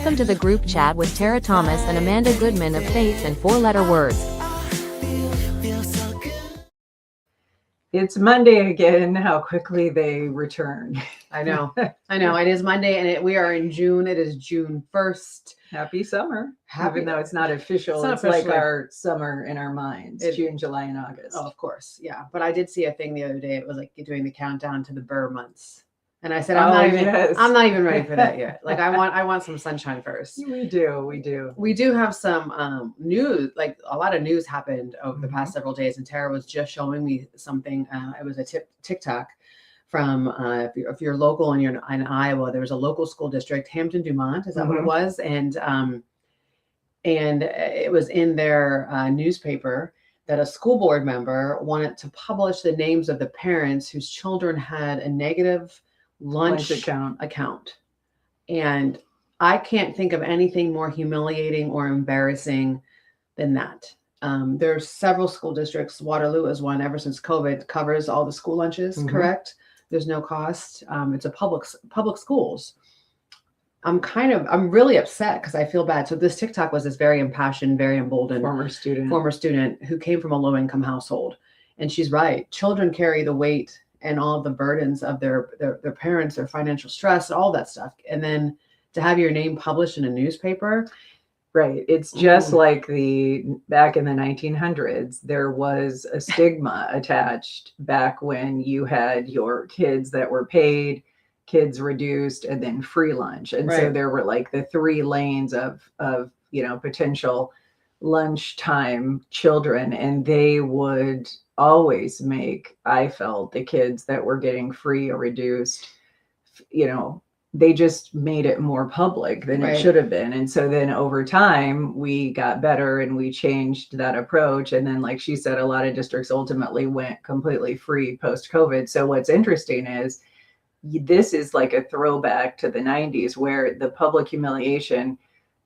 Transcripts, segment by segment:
Welcome to the group chat with Tara Thomas and Amanda Goodman of Faith and Four-Letter Words. It's Monday again. How quickly they return. I know. It is Monday, and we are in June. It is June 1st. Happy summer. Even though it's not official, it's like our summer in our minds. June, July, and August. Oh, of course. Yeah. But I did see a thing the other day. It was like doing the countdown to the Burr months. And I said, I'm not even ready for that yet. Like I want some sunshine first. We do. We do have some news, like a lot of news happened over the past several days. And Tara was just showing me something. It was a TikTok from if you're local and you're in Iowa, there was a local school district, Hampton Dumont, is that what it was? And it was in their newspaper that a school board member wanted to publish the names of the parents whose children had a negative lunch account. And I can't think of anything more humiliating or embarrassing than that. There's several school districts. Waterloo is one, ever since COVID, covers all the school lunches, correct? There's no cost. It's a public schools. I'm really upset because I feel bad. So this TikTok was this very impassioned, very emboldened former student who came from a low income household. And she's right. Children carry the weight and all the burdens of their parents, their financial stress, all that stuff. And then to have your name published in a newspaper. Right. It's just like back in the 1900s, there was a stigma attached back when you had your kids that were paid, kids reduced, and then free lunch. And so there were like the three lanes of potential lunchtime children, and they would always make, I felt, the kids that were getting free or reduced, they just made it more public than it should have been. And so then over time we got better and we changed that approach. And then, like she said, a lot of districts ultimately went completely free post-COVID. So what's interesting is this is like a throwback to the 90s where the public humiliation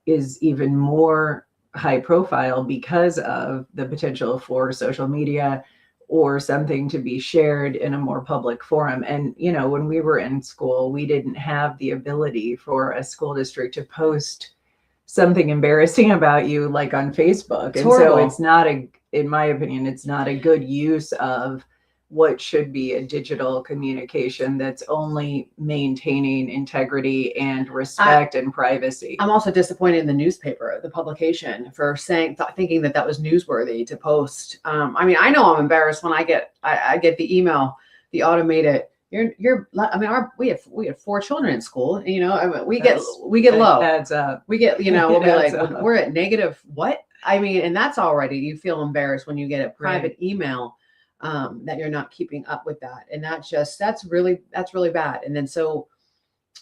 is even more high profile because of the potential for social media or something to be shared in a more public forum. And, when we were in school, we didn't have the ability for a school district to post something embarrassing about you, like on Facebook. And so it's not in my opinion, it's not a good use of what should be a digital communication that's only maintaining integrity and respect and privacy. I'm also disappointed in the newspaper, the publication, for thinking that was newsworthy to post. I know I'm embarrassed when I get the email, the automated. We have 4 children in school. We get low. Adds up. We get we'll be like we're at negative what? And that's already, you feel embarrassed when you get a private email. That you're not keeping up with that. And that's really bad. And then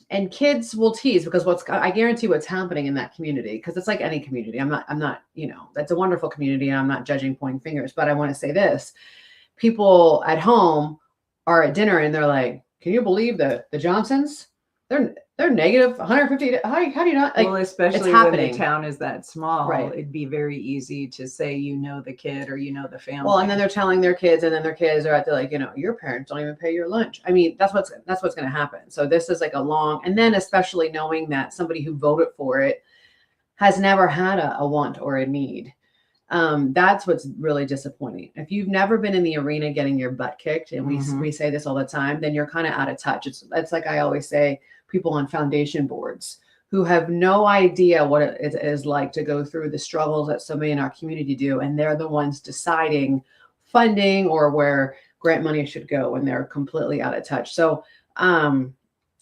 and kids will tease because I guarantee what's happening in that community, because it's like any community. I'm not, that's a wonderful community and I'm not judging, pointing fingers, but I want to say this. People at home are at dinner and they're like, can you believe the Johnsons? They're negative 150. How do you not? Well, especially when the town is that small, it'd be very easy to say, the kid or the family. Well, and then they're telling their kids, and then their kids are at the your parents don't even pay your lunch. That's what's going to happen. So this is like and then especially knowing that somebody who voted for it has never had a want or a need. That's what's really disappointing. If you've never been in the arena getting your butt kicked, and we say this all the time, then you're kind of out of touch. It's like I always say, people on foundation boards who have no idea what it is like to go through the struggles that so many in our community do. And they're the ones deciding funding or where grant money should go, and they're completely out of touch. So I'm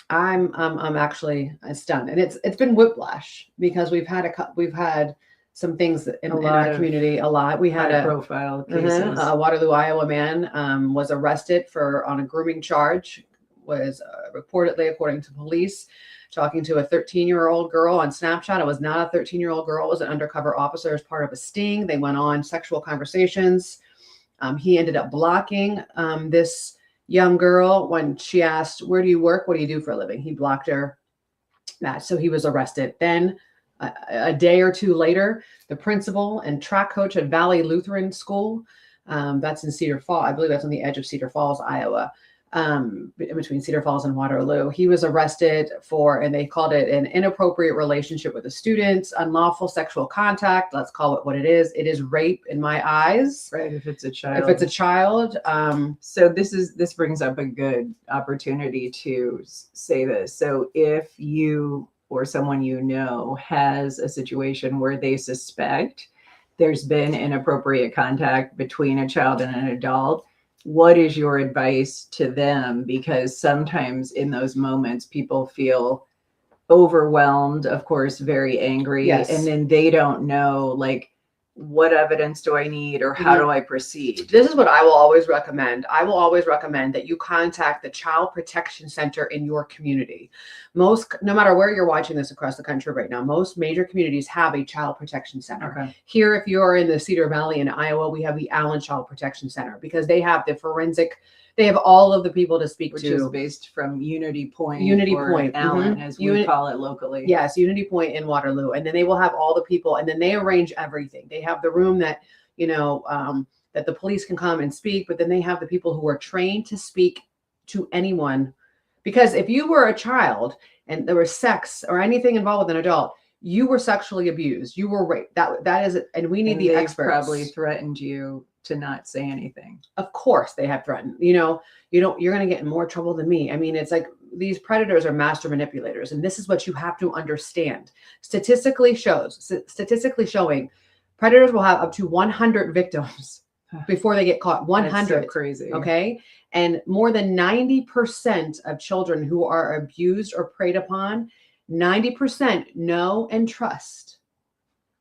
actually stunned, and it's been whiplash because we've had some things in our community a lot. We had profile cases. A Waterloo, Iowa man was arrested on a grooming charge, was reportedly, according to police, talking to a 13-year-old girl on Snapchat. It was not a 13-year-old girl. It was an undercover officer as part of a sting. They went on sexual conversations. He ended up blocking this young girl when she asked, where do you work? What do you do for a living? He blocked her. So he was arrested. Then a day or two later, the principal and track coach at Valley Lutheran School, that's in Cedar Falls. I believe that's on the edge of Cedar Falls, Iowa. between Cedar Falls and Waterloo. He was arrested for, and they called it an inappropriate relationship with a student, unlawful sexual contact. Let's call it what it is. It is rape in my eyes. Right. If it's a child. If it's a child. So this brings up a good opportunity to say this. So if you or someone you know has a situation where they suspect there's been inappropriate contact between a child and an adult, what is your advice to them? Because sometimes in those moments, people feel overwhelmed, of course, very angry, Yes. and then they don't know, like, what evidence do I need or how do I proceed? This is what I will always recommend. I will always recommend that you contact the Child Protection Center in your community. No matter where you're watching this across the country right now, most major communities have a Child Protection Center. Okay. Here, if you're in the Cedar Valley in Iowa, we have the Allen Child Protection Center because they have the forensic, they have all of the people to speak Which to. is based from Unity Point. Unity or Point, Allen, mhm. as we call it locally. Yes, Unity Point in Waterloo. And then they will have all the people, and then they arrange everything. They have the room that, that the police can come and speak, but then they have the people who are trained to speak to anyone. Because if you were a child and there was sex or anything involved with an adult, you were sexually abused, you were raped. That is it. And we need And the they've experts. probably threatened you to not say anything. Of course they have threatened. You're going to get in more trouble than me. I mean, it's like these predators are master manipulators, and this is what you have to understand. Statistically showing predators will have up to 100 victims before they get caught. 100. That's so crazy. Okay. And more than 90% of children who are abused or preyed upon, 90% know and trust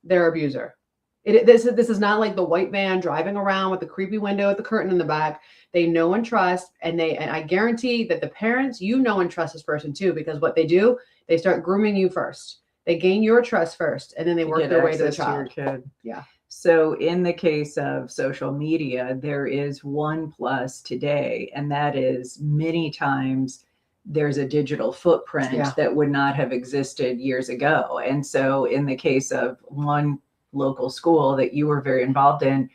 their abuser. This is not like the white van driving around with the creepy window with the curtain in the back. They know and trust, and I guarantee that the parents, know and trust this person too, because what they do, they start grooming you first. They gain your trust first, and then they work their way to the access child. your kid. Yeah. So in the case of social media, there is one plus today, and that is many times there's a digital footprint that would not have existed years ago. And so in the case of one local school that you were very involved in,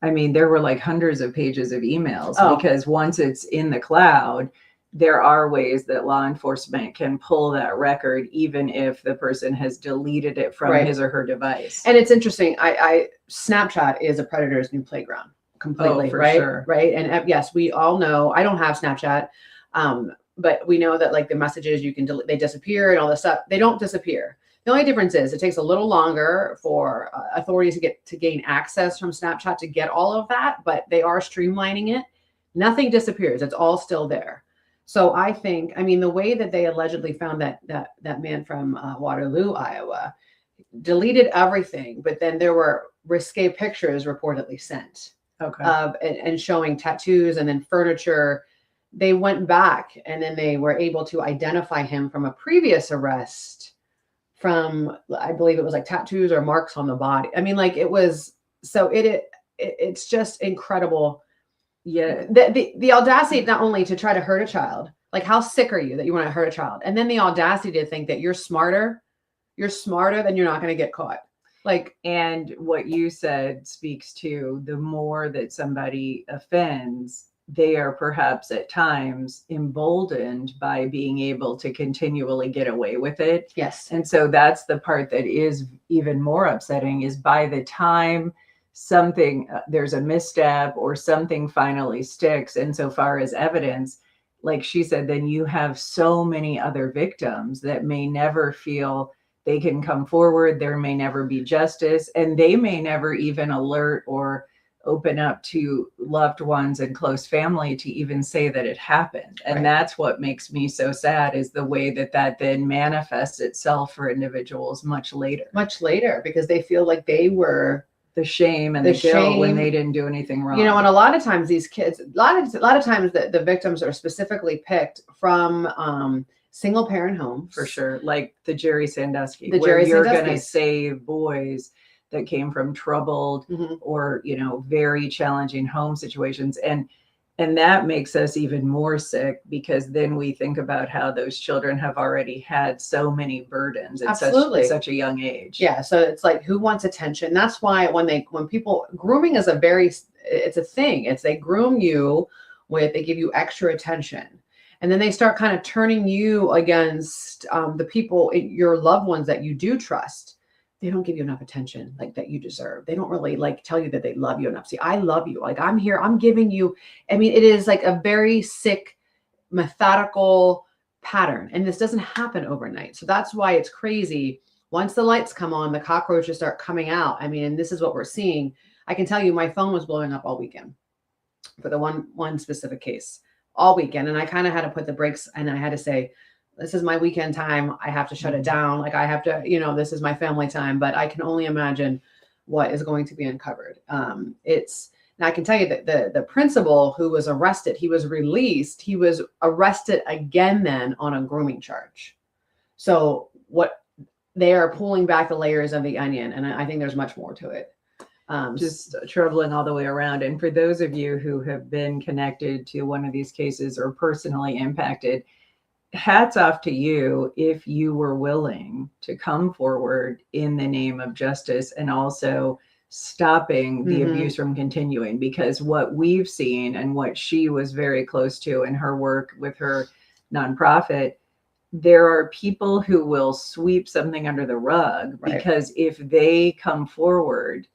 I mean, there were like hundreds of pages of emails because once it's in the cloud, there are ways that law enforcement can pull that record, even if the person has deleted it from his or her device. And it's interesting. Snapchat is a predator's new playground completely, for right? sure. Right. And yes, we all know, I don't have Snapchat, but we know that like the messages you can delete, they disappear and all this stuff. They don't disappear. The only difference is it takes a little longer for authorities to gain access from Snapchat to get all of that, but they are streamlining it. Nothing disappears. It's all still there. So I think, the way that they allegedly found that man from Waterloo, Iowa, deleted everything, but then there were risque pictures reportedly sent of and showing tattoos and then furniture. They went back and then they were able to identify him from a previous arrest from, I believe it was like tattoos or marks on the body. It was, so it's just incredible. Yeah. The audacity not only to try to hurt a child, like how sick are you that you want to hurt a child? And then the audacity to think that you're smarter than you're not going to get caught. And what you said speaks to the more that somebody offends, they are perhaps at times emboldened by being able to continually get away with it. Yes. And so that's the part that is even more upsetting, is by the time something, there's a misstep or something finally sticks, insofar as evidence, like she said, then you have so many other victims that may never feel they can come forward. There may never be justice, and they may never even alert or open up to loved ones and close family to even say that it happened. And that's what makes me so sad, is the way that then manifests itself for individuals much later, because they feel like they were the shame and the guilt when they didn't do anything wrong. And a lot of times these kids, a lot of times the victims are specifically picked from single parent homes. For sure. Like the Jerry Sandusky, you're going to save boys that came from troubled or, very challenging home situations. And that makes us even more sick, because then we think about how those children have already had so many burdens at such a young age. Yeah. So it's like, who wants attention? That's why when people, grooming is it's a thing. They groom you with, they give you extra attention. And then they start kind of turning you against the people, your loved ones that you do trust. They don't give you enough attention like that you deserve. They don't really like tell you that they love you enough. See, I love you. Like, I'm here, I'm giving you. I mean, it is like a very sick, methodical pattern. And this doesn't happen overnight. So that's why it's crazy. Once the lights come on, the cockroaches start coming out. I mean, and this is what we're seeing. I can tell you my phone was blowing up all weekend for the one specific case all weekend. And I kind of had to put the brakes, and I had to say, this is my weekend time. I have to shut it down. Like, I have to, this is my family time, but I can only imagine what is going to be uncovered. Now I can tell you that the principal who was arrested, he was released. He was arrested again then on a grooming charge. So what they are pulling back the layers of the onion. And I think there's much more to it. Just troubling all the way around. And for those of you who have been connected to one of these cases or personally impacted, hats off to you if you were willing to come forward in the name of justice and also stopping the abuse from continuing. Because what we've seen and what she was very close to in her work with her nonprofit, there are people who will sweep something under the rug because if they come forward,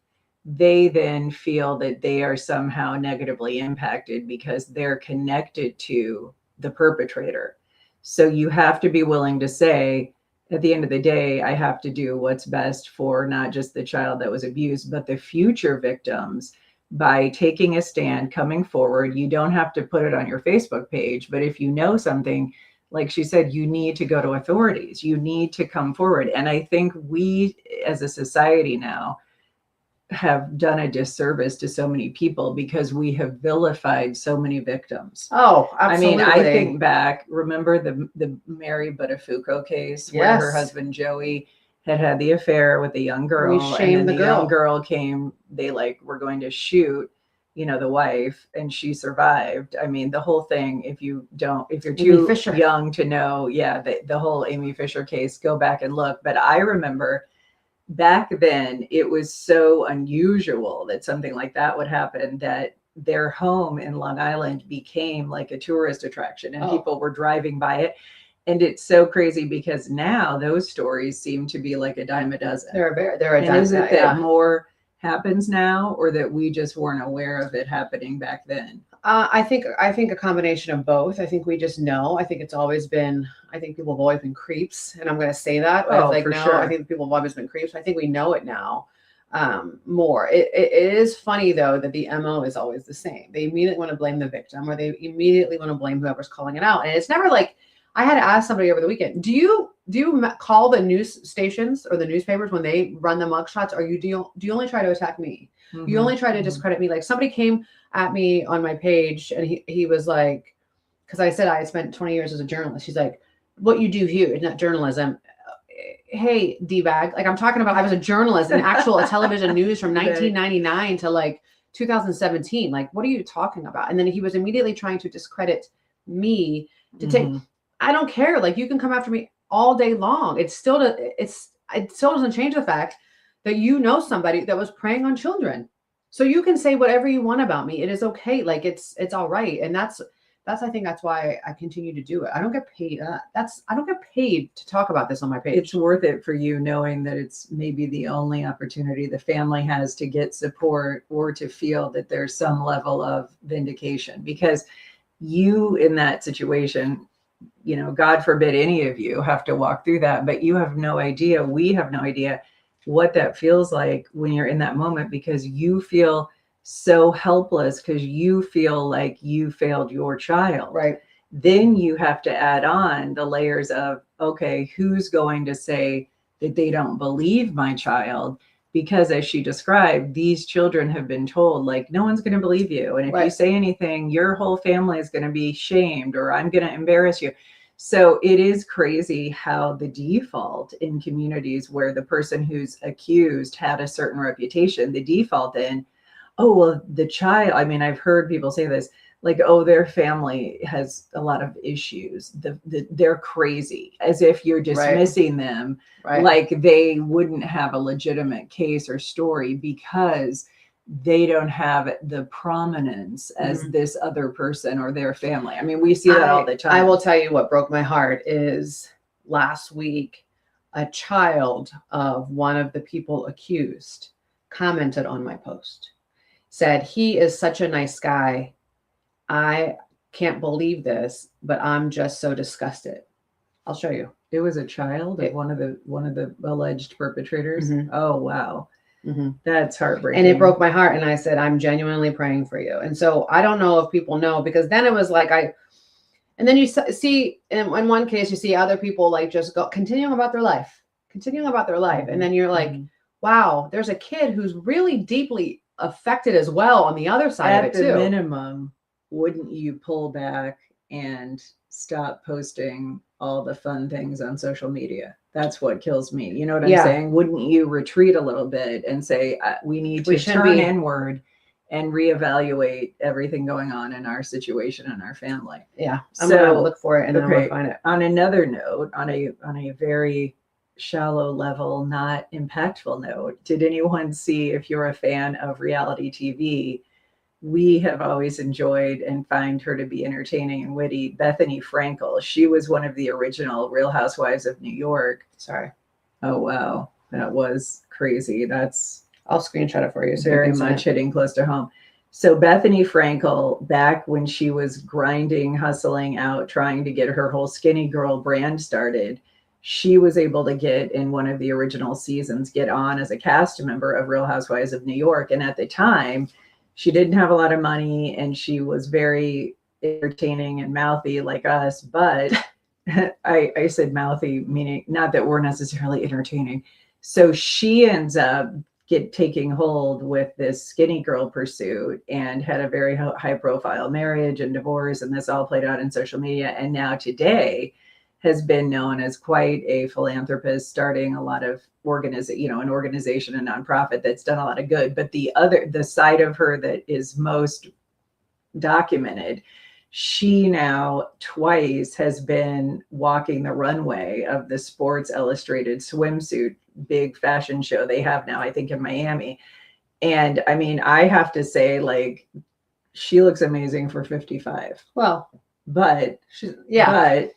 they then feel that they are somehow negatively impacted because they're connected to the perpetrator. So you have to be willing to say, at the end of the day, I have to do what's best for not just the child that was abused, but the future victims by taking a stand, coming forward. You don't have to put it on your Facebook page, but if you know something, like she said, you need to go to authorities. You need to come forward. And I think we as a society now have done a disservice to so many people because we have vilified so many victims. Oh, absolutely. I mean, I think back, remember the Mary Buttafuoco case where her husband Joey had the affair with a young girl, and then the young girl came, they were going to shoot, the wife, and she survived. I mean, the whole thing, if you're too young to know, the whole Amy Fisher case, go back and look. But I remember back then, it was so unusual that something like that would happen that their home in Long Island became like a tourist attraction and people were driving by it. And it's so crazy because now those stories seem to be like a dime a dozen. They're a dime. Is it that more happens now, or that we just weren't aware of it happening back then? I think a combination of both. I think we just know. I think it's always been. I think people have always been creeps, and I'm going to say that. But sure. I think people have always been creeps. I think we know it now more. It is funny though that the MO is always the same. They immediately want to blame the victim, or they immediately want to blame whoever's calling it out. And it's never like, I had to ask somebody over the weekend, do you call the news stations or the newspapers when they run the mugshots, or do you only try to attack me? You only try to discredit me? Like, somebody came at me on my page and he was like, because I said I had spent 20 years as a journalist. He's like, what you do here is not journalism. Hey, D-bag. Like, I'm talking about, I was a journalist in actual television news from 1999 to 2017. Like, what are you talking about? And then he was immediately trying to discredit me to take, I don't care. Like, you can come after me all day long. It still doesn't change the fact that you know somebody that was preying on children. So you can say whatever you want about me. It is okay. Like, it's all right. And that's I think that's why I continue to do it. I don't get paid. I don't get paid to talk about this on my page. It's worth it for you knowing that it's maybe the only opportunity the family has to get support or to feel that there's some level of vindication, because you in that situation, God forbid any of you have to walk through that, but you have no idea. We have no idea what that feels like when you're in that moment, because you feel so helpless because you feel like you failed your child. Right. Then you have to add on the layers of, okay, who's going to say that they don't believe my child? Because as she described, these children have been told, no one's going to believe you. And if you say anything, your whole family is going to be shamed, or I'm going to embarrass you. So it is crazy how the default in communities where the person who's accused had a certain reputation, the default then, oh, well, the child, I mean, I've heard people say this, their family has a lot of issues. They're crazy, as if you're dismissing them, like they wouldn't have a legitimate case or story because they don't have the prominence as Mhm. this other person or their family. I mean, we see that all the time. I will tell you what broke my heart is last week, a child of one of the people accused commented on my post, said, "He is such a nice guy. I can't believe this, but I'm just so disgusted." I'll show you. It was a child of It- one of the alleged perpetrators. Mhm. Oh wow, Mhm. that's heartbreaking. And it broke my heart. And I said, "I'm genuinely praying for you." And so I don't know if people know, because then it was like and then you see in one case, you see other people like just continuing about their life. And then you're like, Mhm. wow, there's a kid who's really deeply affected as well on the other side At of it the too. minimum, wouldn't you pull back and stop posting all the fun things on social media? That's what kills me. You know what I'm Yeah. saying? Wouldn't you retreat a little bit and say, we need We to shouldn't turn be- inward and reevaluate everything going on in our situation and our family? Yeah. I'm going to So, look for it and then I'm okay. going to find it. On another note, on a very shallow level, not impactful note, did anyone see, if you're a fan of reality TV, we have always enjoyed and find her to be entertaining and witty, Bethany Frankel. She was one of the original Real Housewives of New York. Sorry. Oh, wow. That was crazy. That's I'll screenshot it for you. So very you can see much it. hitting close to home. So Bethany Frankel, back when she was grinding, hustling out, trying to get her whole Skinny Girl brand started, she was able to get in one of the original seasons, get on as a cast member of Real Housewives of New York. And at the time, she didn't have a lot of money and she was very entertaining and mouthy like us. But I said mouthy, meaning not that we're necessarily entertaining. So she ends up taking hold with this Skinny Girl pursuit and had a very high profile marriage and divorce. And this all played out in social media. And now today has been known as quite a philanthropist, starting a lot of an organization, a nonprofit that's done a lot of good. But the side of her that is most documented, she now twice has been walking the runway of the Sports Illustrated swimsuit big fashion show they have now, I think in Miami. And I mean, I have to say, like, she looks amazing for 55. Well, But but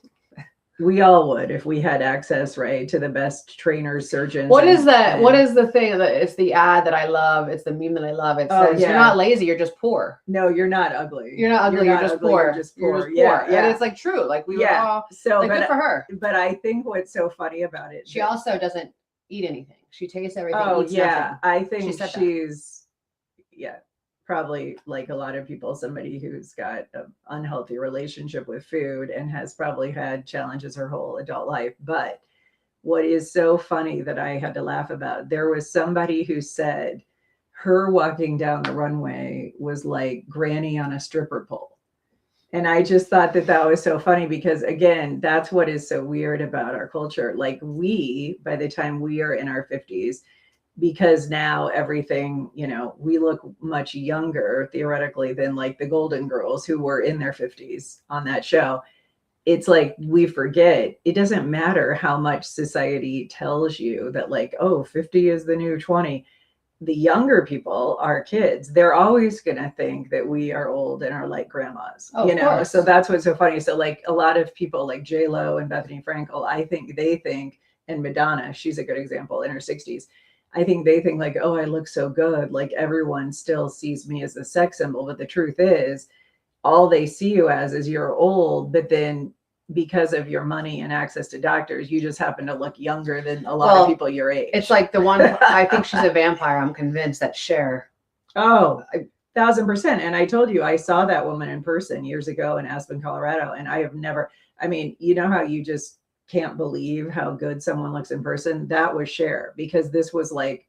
we all would if we had access, right, to the best trainers, surgeons. What is that? What is the thing that it's the ad that I love? It's the meme that I love. It says, "You're not lazy, you're just poor." No, you're not ugly. You're not ugly. You're just poor. You're just poor. Yeah. Yeah. And it's like true. Like we were all So, like, good for her. But I think what's so funny about it, She also doesn't eat anything. She tastes everything. Oh eats yeah, nothing. I think She said that. she's probably like a lot of people, somebody who's got an unhealthy relationship with food and has probably had challenges her whole adult life. But what is so funny that I had to laugh about, there was somebody who said her walking down the runway was like Granny on a stripper pole. And I just thought that was so funny because, again, that's what is so weird about our culture. Like, by the time we are in our 50s, because now everything, we look much younger theoretically than like the Golden Girls who were in their 50s on that show. It's like we forget, it doesn't matter how much society tells you that, like, oh, 50 is the new 20. The younger people, our kids, they're always going to think that we are old and are like grandmas, Of course. So that's what's so funny. So like a lot of people like J-Lo and Bethany Frankel, I think they think, and Madonna, she's a good example in her 60s. I think they think like, oh, I look so good. Like everyone still sees me as a sex symbol. But the truth is, all they see you as is you're old, but then because of your money and access to doctors, you just happen to look younger than a lot of people your age. It's like the one, I think she's a vampire. I'm convinced that Cher. Oh, 1,000%. And I told you, I saw that woman in person years ago in Aspen, Colorado. And I have never, you know how you just can't believe how good someone looks in person? That was Cher, because this was like,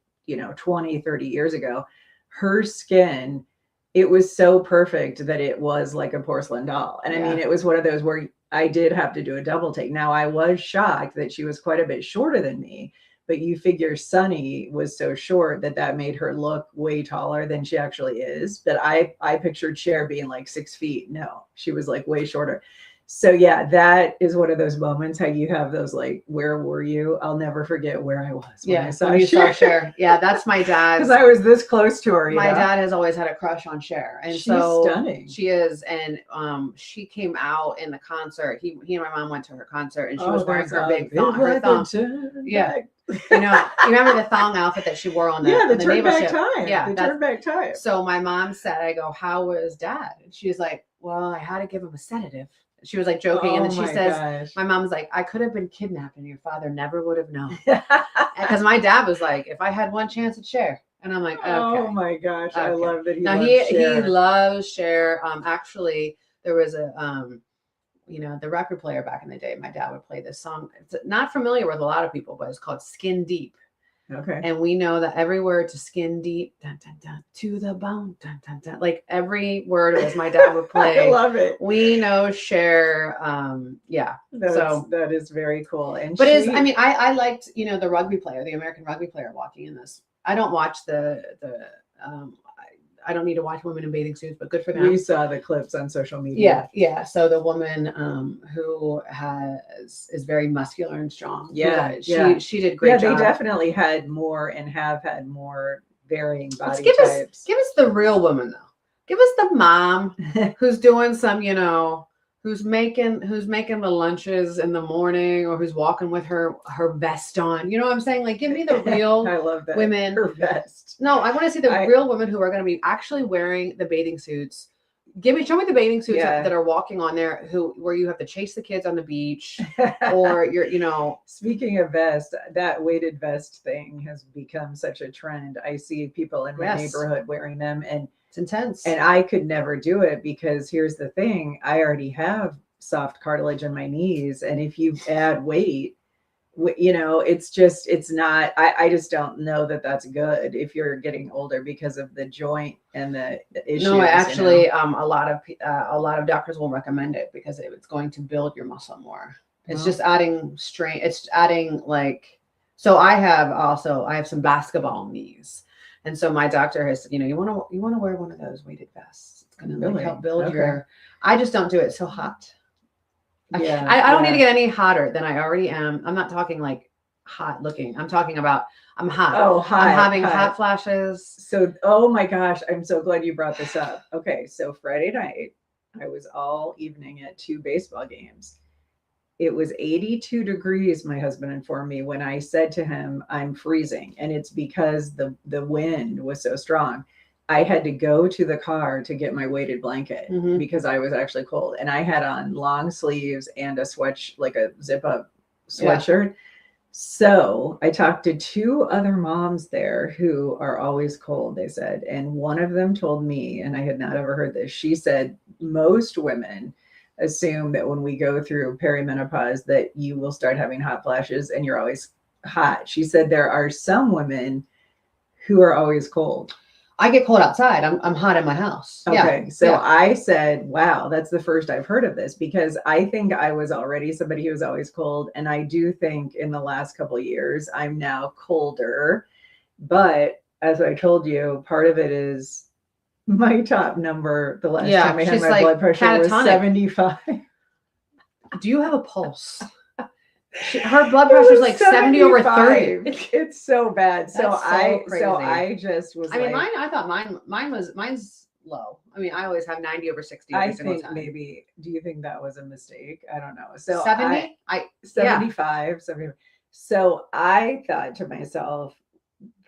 20, 30 years ago. Her skin, it was so perfect that it was like a porcelain doll. And I mean, it was one of those where I did have to do a double take. Now, I was shocked that she was quite a bit shorter than me, but you figure Sunny was so short that made her look way taller than she actually is. But I pictured Cher being like 6 feet. No, she was like way shorter. So yeah, that is one of those moments how you have those like, where were you? I'll never forget where I was when I saw when you saw Cher. Cher. Yeah, that's my dad's. Because I was this close to her. My dad has always had a crush on Cher, and She's so stunning. she is. And she came out in the concert. He and my mom went to her concert, and she was wearing her big thong. Her thong. Yeah. You remember the thong outfit that she wore on the the naval turn back ship? time. Yeah, the turn back time. So my mom said, I go, how was Dad? And she was like, well, I had to give him a sedative. She was like joking, and then she says, my mom's like, I could have been kidnapped, and your father never would have known. Because my dad was like, if I had one chance at Cher. And I'm like, okay. Oh my gosh, I love that he now loves he Cher. loves Cher. Actually, there was a the record player back in the day. My dad would play this song. It's not familiar with a lot of people, but it's called Skin Deep. Okay. And we know that every word to Skin Deep, dun, dun, dun, to the bone, dun, dun, dun. Like every word as my dad would play. I love it. We know Cher. That is very cool. And but I liked, the rugby player, the American rugby player walking in this. I don't watch I don't need to watch women in bathing suits, but good for them. We saw the clips on social media. Yeah. So the woman who is very muscular and strong. She did great. Yeah, they definitely had more and have had more varying body types. Give us the real woman though. Give us the mom who's doing some, who's making the lunches in the morning, or who's walking with her vest on. You know what I'm saying? Like, give me the real I love that. Women. Her vest. No, I want to see the real women who are going to be actually wearing the bathing suits. Show me the bathing suits that are walking on there where you have to chase the kids on the beach, or you're. Speaking of vest, that weighted vest thing has become such a trend. I see people in my neighborhood wearing them, and it's intense. And I could never do it because here's the thing: I already have soft cartilage in my knees, and if you add weight, it's not. I just don't know that that's good if you're getting older because of the joint and the issues. No, actually, a lot of doctors will recommend it because it's going to build your muscle more. It's just adding strain. It's adding so I have some basketball knees. And so my doctor has said, you want to wear one of those weighted vests. It's going to help build your. I just don't do it so hot. Yeah, I don't need to get any hotter than I already am. I'm not talking like hot looking. I'm talking about I'm hot. Oh, hot. I'm having hot flashes. So, oh my gosh, I'm so glad you brought this up. Okay, so Friday night, I was all evening at 2 baseball games. It was 82 degrees, my husband informed me, when I said to him, I'm freezing. And it's because the wind was so strong. I had to go to the car to get my weighted blanket because I was actually cold. And I had on long sleeves and a zip up sweatshirt. Yeah. So I talked to 2 other moms there who are always cold, they said. And one of them told me, and I had not ever heard this, she said, most women assume that when we go through perimenopause that you will start having hot flashes and you're always hot. She said there are some women who are always cold. I get cold outside. I'm hot in my house. Okay. So I said, wow, that's the first I've heard of this, because I think I was already somebody who was always cold. And I do think in the last couple of years, I'm now colder. But as I told you, part of it is my top number the last time I had my blood pressure was 75. Do you have a pulse? Her blood pressure is like 70 over 30. It's so bad. So I just was. I thought mine's low. I mean, I always have 90 over 60. I think maybe. Do you think that was a mistake? I don't know. So 70. 75. 70. So I thought to myself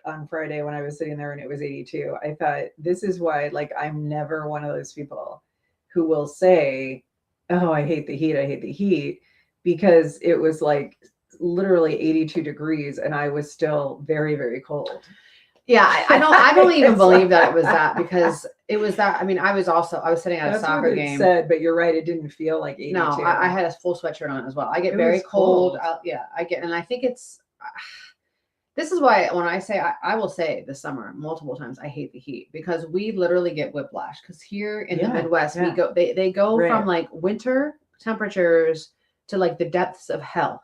on Friday when I was sitting there and it was 82, I thought, this is why, I'm never one of those people who will say, oh, I hate the heat, because it was literally 82 degrees and I was still very, very cold. Yeah, I don't even believe that it was that, because it was that. I mean, I was sitting at a soccer game. But you're right, it didn't feel like 82. No, I had a full sweatshirt on as well. I get very cold. And I think this is why when I say, I will say this summer multiple times, I hate the heat, because we literally get whiplash. Because here in the Midwest, we go, they go from winter temperatures to the depths of hell.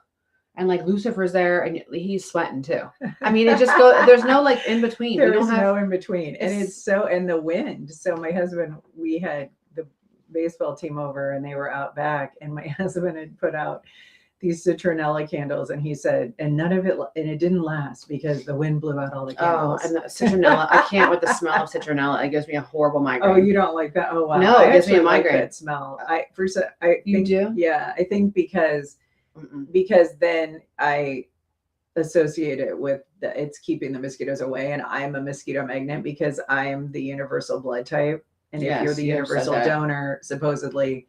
And Lucifer's there and he's sweating too. I mean, it just goes, there's no in between. There is no in between. And and the wind. So my husband, we had baseball team over, and they were out back, and my husband had put out these citronella candles, and he said, and it didn't last because the wind blew out all the Oh, candles. and the citronella. I can't with the smell of citronella. It gives me a horrible migraine. Oh, you don't like that? Oh, wow. No, it gives me a actually like migraine. that smell. I You think, do? Yeah, I think because then I associate it with it's keeping the mosquitoes away, and I'm a mosquito magnet because I'm the universal blood type. And if you're Yes, the you have said universal that. donor, supposedly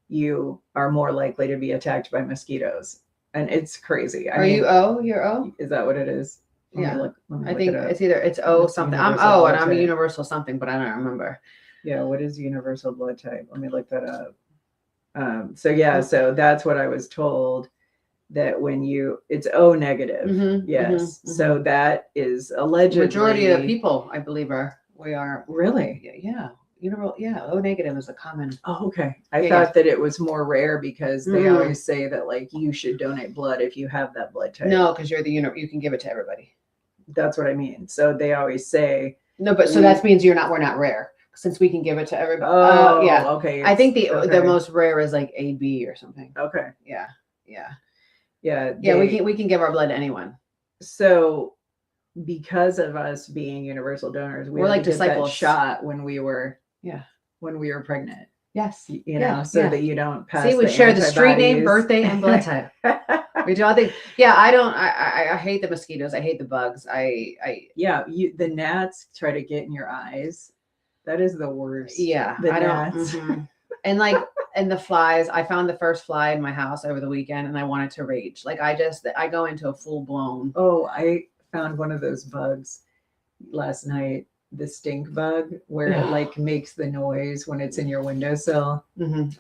you are more likely to be attacked by mosquitoes. And it's crazy. Are you O? You're O? Is that what it is? Let me Yeah. look I think it up. it's O It's something. I'm universal O blood and I'm a type. universal something, but I don't remember. Yeah, what is universal blood type? Let me look that up. So that's what I was told, that when it's O negative. Mhm, Yes. mhm, So that is allegedly Majority of the people, I believe, we are. Really? Yeah. O negative is a common. Oh, okay. I Yeah, thought that it was more rare because they Mm-mm. always say that like you should donate blood if you have that blood type. No, because you're you can give it to everybody. That's what I mean. So they always say, No, but so that means we're not rare since we can give it to everybody. oh, Yeah. okay. I think the okay. most rare is like AB or something. Okay. Yeah. Yeah. We can give our blood to anyone. So because of us being universal donors, we We're had like to get that disciples. shot when we were pregnant. Yes. You know, so that you don't pass. See, we the share the street name, antibodies. birthday, and blood type. We do all things. Yeah, I hate the mosquitoes. I hate the bugs. Yeah, the gnats try to get in your eyes. That is the worst. Yeah, the I gnats. don't. And the flies. I found the first fly in my house over the weekend, and I wanted to rage. Like I go into a full blown. Oh, I found one of those bugs last night. The stink bug, where it like makes the noise when it's in your windowsill.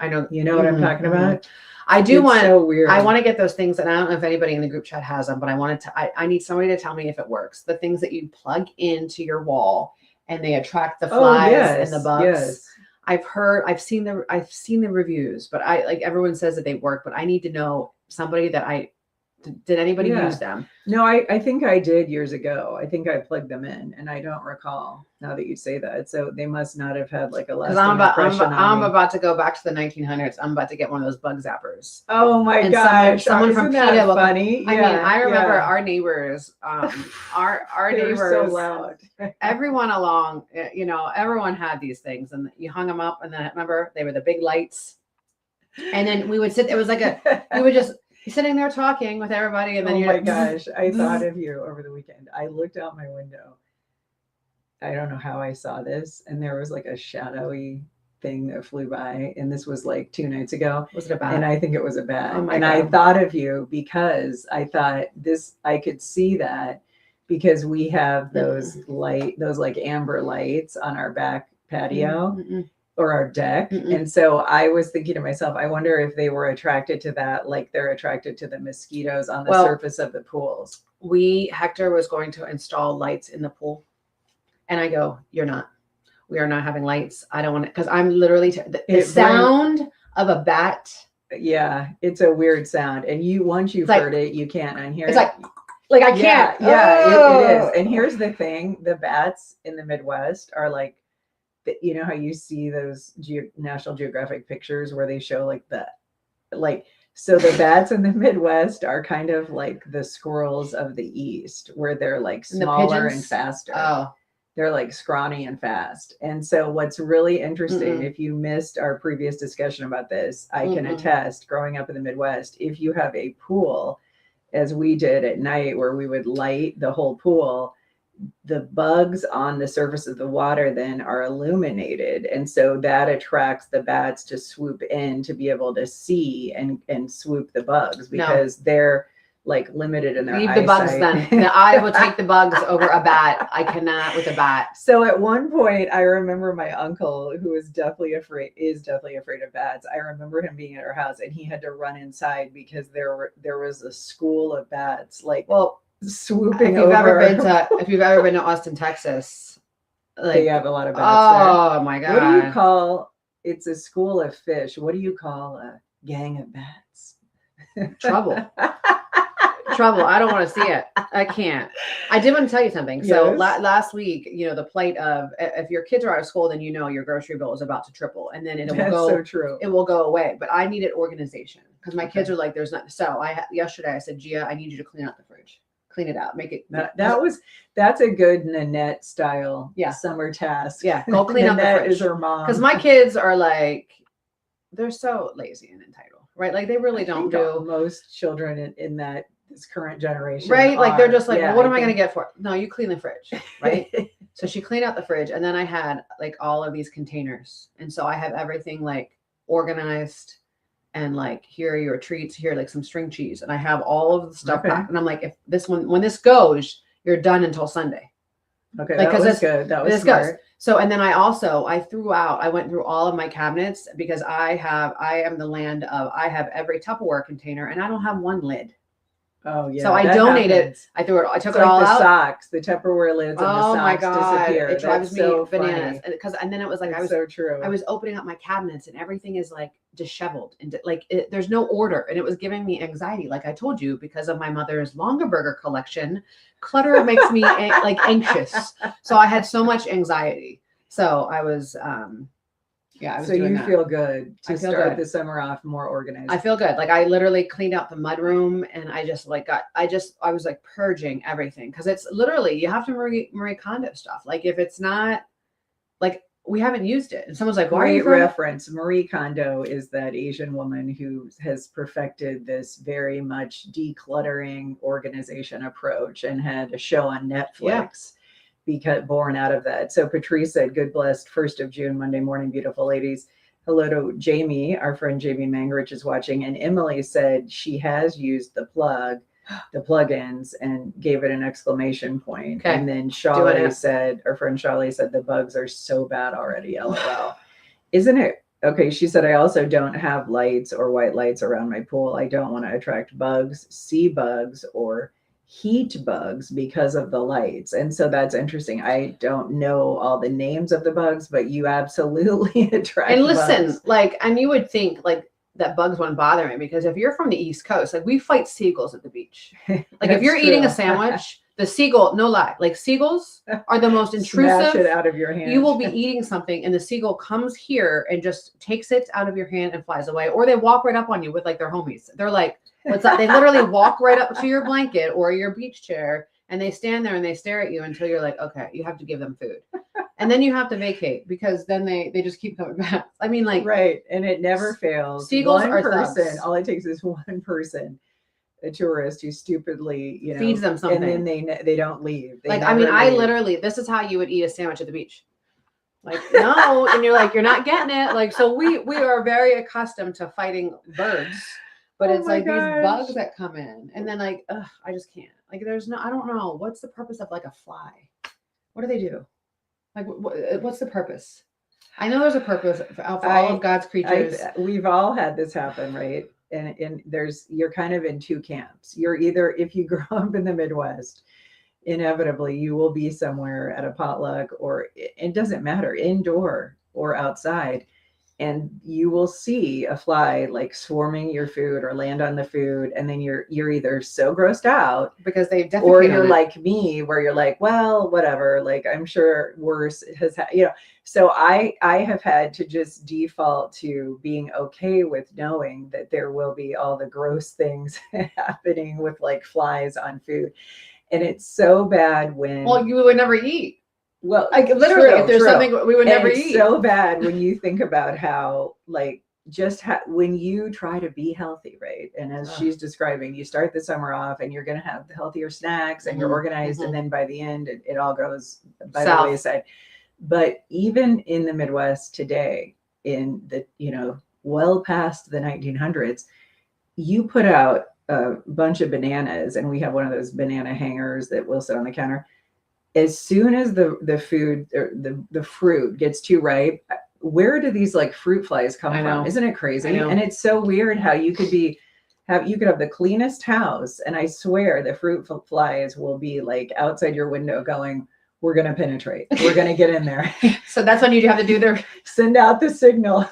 I know. You know what I'm talking about? I do want. So weird. I want to get those things, and I don't know if anybody in the group chat has them, but I need somebody to tell me if it works. The things that you plug into your wall and they attract the flies and the bugs. Yes. I've seen the reviews, but everyone says that they work, but I need to know somebody did anybody use them? No, I think I did years ago. I think I plugged them in, and I don't recall now that you say that. So they must not have had like a lasting impression on I'm me. about to go back to the 1900s. I'm about to get one of those bug zappers. Oh my And gosh! someone from Isn't that PETA will- funny. I mean, I remember our neighbors, our They were neighbors, so loud. everyone along, everyone had these things, and you hung them up, and then remember they were the big lights, and then we would sit. It was like we would just be sitting there talking with everybody, and then Oh you my gosh! I thought of you over the weekend. I looked out my window. I don't know how I saw this, and there was like a shadowy thing that flew by, and this was like 2 nights ago. Was it a bat? And I think it was a bat. Oh my and God. I thought of you because I thought I could see that because we have those those like amber lights on our back patio or our deck. And so I was thinking to myself, I wonder if they were attracted to that, like they're attracted to the mosquitoes on the surface of the pools. Hector was going to install lights in the pool. And I go, you're not. We are not having lights. I don't want it because I'm literally the sound of a bat. Yeah, it's a weird sound, and once you've heard it, you can't unhear it. It's like I can't. It is. And here's the thing: the bats in the Midwest are like, you know how you see those National Geographic pictures where they show so the bats in the Midwest are kind of like the squirrels of the East, where they're like smaller and faster. Oh. They're like scrawny and fast. And so what's really interesting, if you missed our previous discussion about this, I can attest, growing up in the Midwest, if you have a pool, as we did at night, where we would light the whole pool, the bugs on the surface of the water then are illuminated. And so that attracts the bats to swoop in to be able to see and swoop the bugs because they're like limited in their eyesight. Leave the bugs then. I will take the bugs over a bat. I cannot with a bat. So at one point, I remember my uncle, who is definitely afraid of bats. I remember him being at our house, and he had to run inside because there was a school of bats, swooping over. If you've ever been to Austin, Texas, they have a lot of bats there. Oh my God! What do you call? It's a school of fish. What do you call a gang of bats? Trouble. trouble. I don't want to see it. I can't. I did want to tell you something. So Yes. last week, the plight of if your kids are out of school, then your grocery bill is about to triple, and then it will That's go. so true. It will go away. But I needed organization because my kids Okay. are like, there's not. So yesterday I said, Gia, I need you to clean out the fridge, clean it out, make it. That's a good Nanette style summer task. Yeah, go clean out the Nanette fridge. is her mom. Because my kids are like, they're so lazy and entitled, right? Like they really I don't think do. most children in this current generation. Right? Like they're just like, Yeah, well, what am I think- going to get for it? No, you clean the fridge, right? So she cleaned out the fridge, and then I had like all of these containers, and so I have everything like organized, and like here are your treats, here like some string cheese, and I have all of the stuff Okay. packed. And I'm like, if this one, when this goes, you're done until Sunday. Okay, Like, that 'cause was good. That was this goes. smart. So, and then I went through all of my cabinets because I am the land of, I have every Tupperware container and I don't have one lid. Oh yeah. So I that donated. happens. I took It's it like all the out. socks, the Tupperware lids, and the Oh my socks God. disappear. It drives That's me so bananas. funny. And then it was like, It's so true. I was opening up my cabinets and everything is like disheveled and there's no order, and it was giving me anxiety. Like I told you, because of my mother's Longaberger collection, clutter makes me like anxious. So I had so much anxiety. So I was, I was so doing you that. feel good I to feel start good. the summer off more organized. I feel good. Like I literally cleaned out the mudroom, and I just like I was like purging everything, because it's literally, you have to Marie Kondo stuff. Like if it's not, like we haven't used it, and someone's like, why are you Great throwing-" reference. Marie Kondo is that Asian woman who has perfected this very much decluttering organization approach and had a show on Netflix because born out of that. So Patrice said, good blessed 1st of June, Monday morning, beautiful ladies. Hello to Jamie, our friend Jamie Mangrich is watching. And Emily said she has used the plugins, and gave it an exclamation point. Okay. And then Doing Shawley it. said, our friend Shawley said, the bugs are so bad already, LOL. Isn't it? Okay, she said, I also don't have lights or white lights around my pool. I don't want to attract bugs, sea bugs, or heat bugs because of the lights. And so that's interesting. I don't know all the names of the bugs, but you absolutely attract And listen, bugs. like, and you would think like that bugs wouldn't bother me, because if you're from the East Coast, like we fight seagulls at the beach. Like if That's you're eating a true. sandwich, the seagull, no lie, like seagulls are the most Smash intrusive. it out of your hand. You will be eating something and the seagull comes here and just takes it out of your hand and flies away. Or they walk right up on you with like their homies. They're like, what's that? They literally walk right up to your blanket or your beach chair, and they stand there and they stare at you until you're like, okay, you have to give them food. And then you have to vacate, because then they just keep coming back. I mean, like, right. And it never fails. Seagulls One are person, thugs. all it takes is one person, a tourist who stupidly, feeds them something. and then they don't leave. They Like, I mean, never I leave. literally, this is how you would eat a sandwich at the beach. Like, no, and you're like, you're not getting it. Like, so we are very accustomed to fighting birds, but Oh it's my like these gosh. bugs that come in, and then like, I just can't. Like, I don't know. What's the purpose of like a fly? What do they do? Like, what's the purpose? I know there's a purpose for all of God's creatures. We've all had this happen, right? And you're kind of in two camps. You're either, if you grow up in the Midwest, inevitably you will be somewhere at a potluck, or it doesn't matter, indoor or outside, and you will see a fly like swarming your food or land on the food, and then you're either so grossed out, because they defecate or on you're it. like me, where you're like, well, whatever, like I'm sure worse has so I have had to just default to being okay with knowing that there will be all the gross things happening with like flies on food. And it's so bad when, Well, you would never eat. well, Like, literally, true, if there's true. something we would And never it's eat. so bad when you think about how, like, when you try to be healthy, right? And as she's describing, you start the summer off and you're going to have the healthier snacks and you're Mhm, organized. mhm. And then by the end, it all goes by South. the wayside. But even in the Midwest today, in the, well past the 1900s, you put out a bunch of bananas, and we have one of those banana hangers that will sit on the counter. As soon as the food or the fruit gets too ripe, where do these like fruit flies come I know. from? Isn't it crazy? I know. And it's so weird how you could have the cleanest house, and I swear the fruit flies will be like outside your window going, we're going to penetrate. We're going to get in there. So that's when you have to do their, Send out the signal.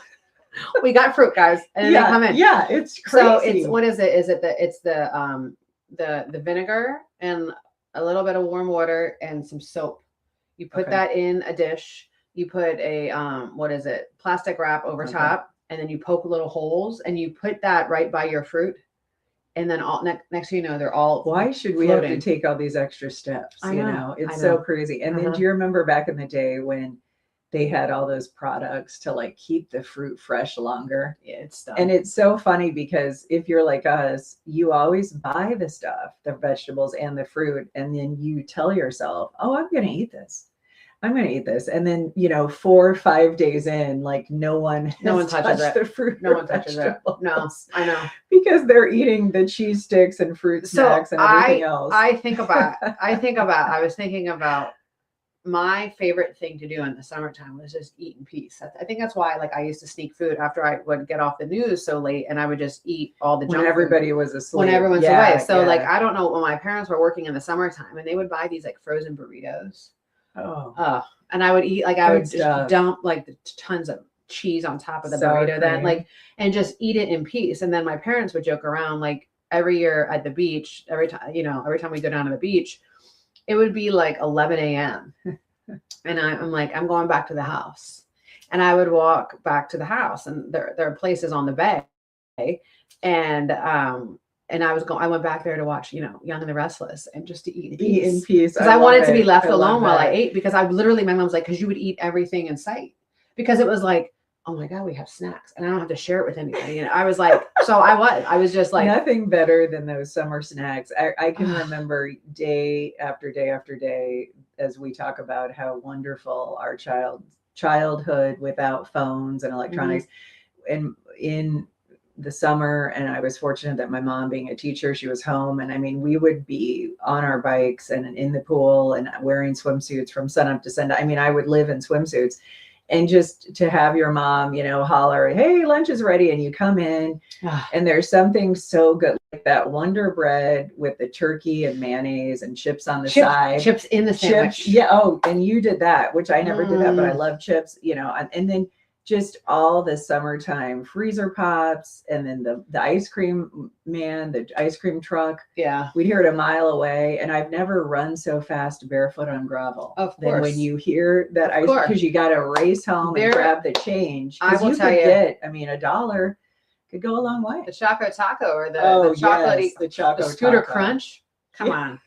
we got fruit, guys, and then they come in. Yeah, it's crazy. So it's, what is it? Is it it's the the vinegar and a little bit of warm water and some soap. You put Okay. that in a dish. You put a what is it? Plastic wrap over Okay. top, and then you poke little holes, and you put that right by your fruit, and then all next thing you know, they're all Why should we have to floating. take all these extra steps? I You know, know, it's I so know. crazy. And then Uh-huh. do you remember back in the day when they had all those products to like keep the fruit fresh longer? Yeah, it's done. And it's so funny because if you're like us, you always buy the stuff, the vegetables and the fruit, and then you tell yourself, oh, I'm going to eat this. I'm going to eat this. And then, 4 or 5 days in, like no one touches touched it. the fruit. No or one touches it. vegetables No, I know. because they're eating the cheese sticks and fruit So snacks and everything else. I was thinking about my favorite thing to do in the summertime was just eat in peace. I think that's why like I used to sneak food after I would get off the news so late, and I would just eat all the junk when food everybody was asleep. when everyone's Yeah, away. So like yeah. I don't know, when my parents were working in the summertime and they would buy these like frozen burritos. Oh, And I would eat like I would Good just stuff. dump like tons of cheese on top of the Sour burrito then cream. like and just eat it in peace. And then my parents would joke around like every year at the beach, every time we go down to the beach, it would be like 11 a.m. and I'm like, I'm going back to the house. And I would walk back to the house, and there are places on the bay. And I went back there to watch, Young and the Restless, and just to eat in eat in peace. peace. Because I wanted to be left I love alone while I that. ate, because my mom's like, because you would eat everything in sight. Because it was like, oh my God, we have snacks and I don't have to share it with anybody. And I was like, I was just like, Nothing better than those summer snacks. I can remember day after day after day as we talk about how wonderful our childhood without phones and electronics. And in the summer, and I was fortunate that my mom, being a teacher, she was home, and I mean we would be on our bikes and in the pool and wearing swimsuits from sunup to sundown. I mean I would live in swimsuits. And just to have your mom, holler, hey, lunch is ready. And you come in and there's something so good, like that Wonder Bread with the turkey and mayonnaise and chips on the side. Chips in the sandwich. Chips. Yeah. Oh, and you did that, which I never did that, but I love chips, and then just all the summertime freezer pops, and then the ice cream man, the ice cream truck. Yeah. We'd hear it a mile away, and I've never run so fast barefoot on gravel than when you hear that ice, because you got to race home and grab the change. I will tell you, get, $1 could go a long way. The Choco Taco or the chocolate, the Choco Scooter Taco. Crunch. Come on.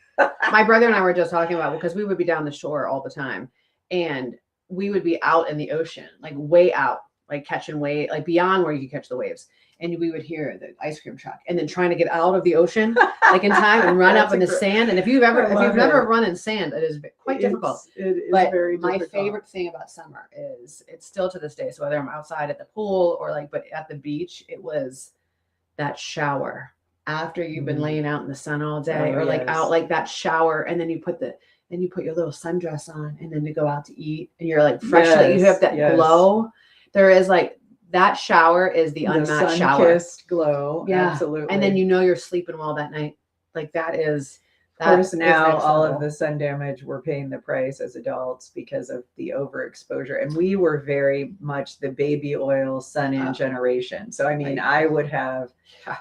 My brother and I were just talking about, because we would be down the shore all the time, and we would be out in the ocean, like way out, like catching wave, like beyond where you could catch the waves. And we would hear the ice cream truck, and then trying to get out of the ocean, like in time, and run up in the sand. And if you've never run in sand, it is quite difficult. It is but very my difficult. favorite thing about summer is, it's still to this day, so whether I'm outside at the pool or but at the beach, it was that shower after you've been laying out in the sun all day, or like out, like that shower, and then you put your little sundress on, and then to go out to eat, and you're like freshly, you have that glow. There is like, that shower is the unmatched shower. Sun-kissed glow. Yeah. Absolutely. And then you're sleeping well that night. Like that is, of course, now all of the sun damage, we're paying the price as adults because of the overexposure. And we were very much the baby oil sun-in generation. So, I mean, I would have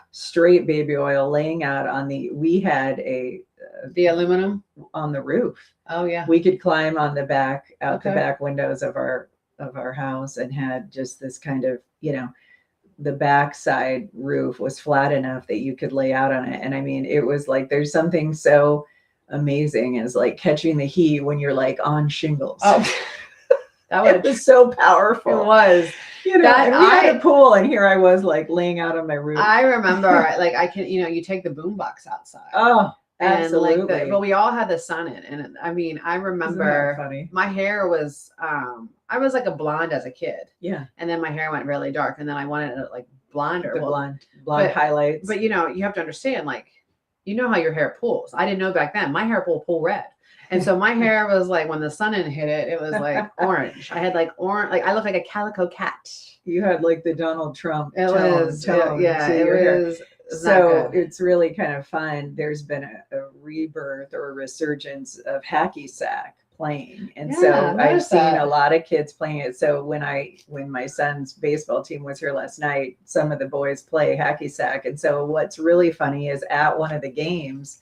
straight baby oil laying out on we had the aluminum on the roof. Oh yeah. We could climb on the back, the back windows of our house, and had just this kind of, the backside roof was flat enough that you could lay out on it. And I mean, it was like, there's something so amazing as like catching the heat when you're like on shingles. Oh, it was so powerful. It was. And we had a pool, and here I was like laying out on my roof. I remember, like, I can, you take the boombox outside. Oh, and absolutely. but we all had the sun in, and I mean, I remember funny? My hair was, I was like a blonde as a kid. Yeah. And then my hair went really dark, and then I wanted it like blonder. Blonde highlights. But you have to understand, like, how your hair pulls. I didn't know back then. My hair pull red. And so my hair was like, when the sun hit it, it was like orange. I had like orange, like I looked like a calico cat. You had like the Donald Trump tone. It was. So it's really kind of fun. There's been a rebirth or a resurgence of hacky sack playing. And Yeah, so I I've noticed seen that. a lot of kids playing it. So when my son's baseball team was here last night, some of the boys play hacky sack. And so what's really funny is at one of the games,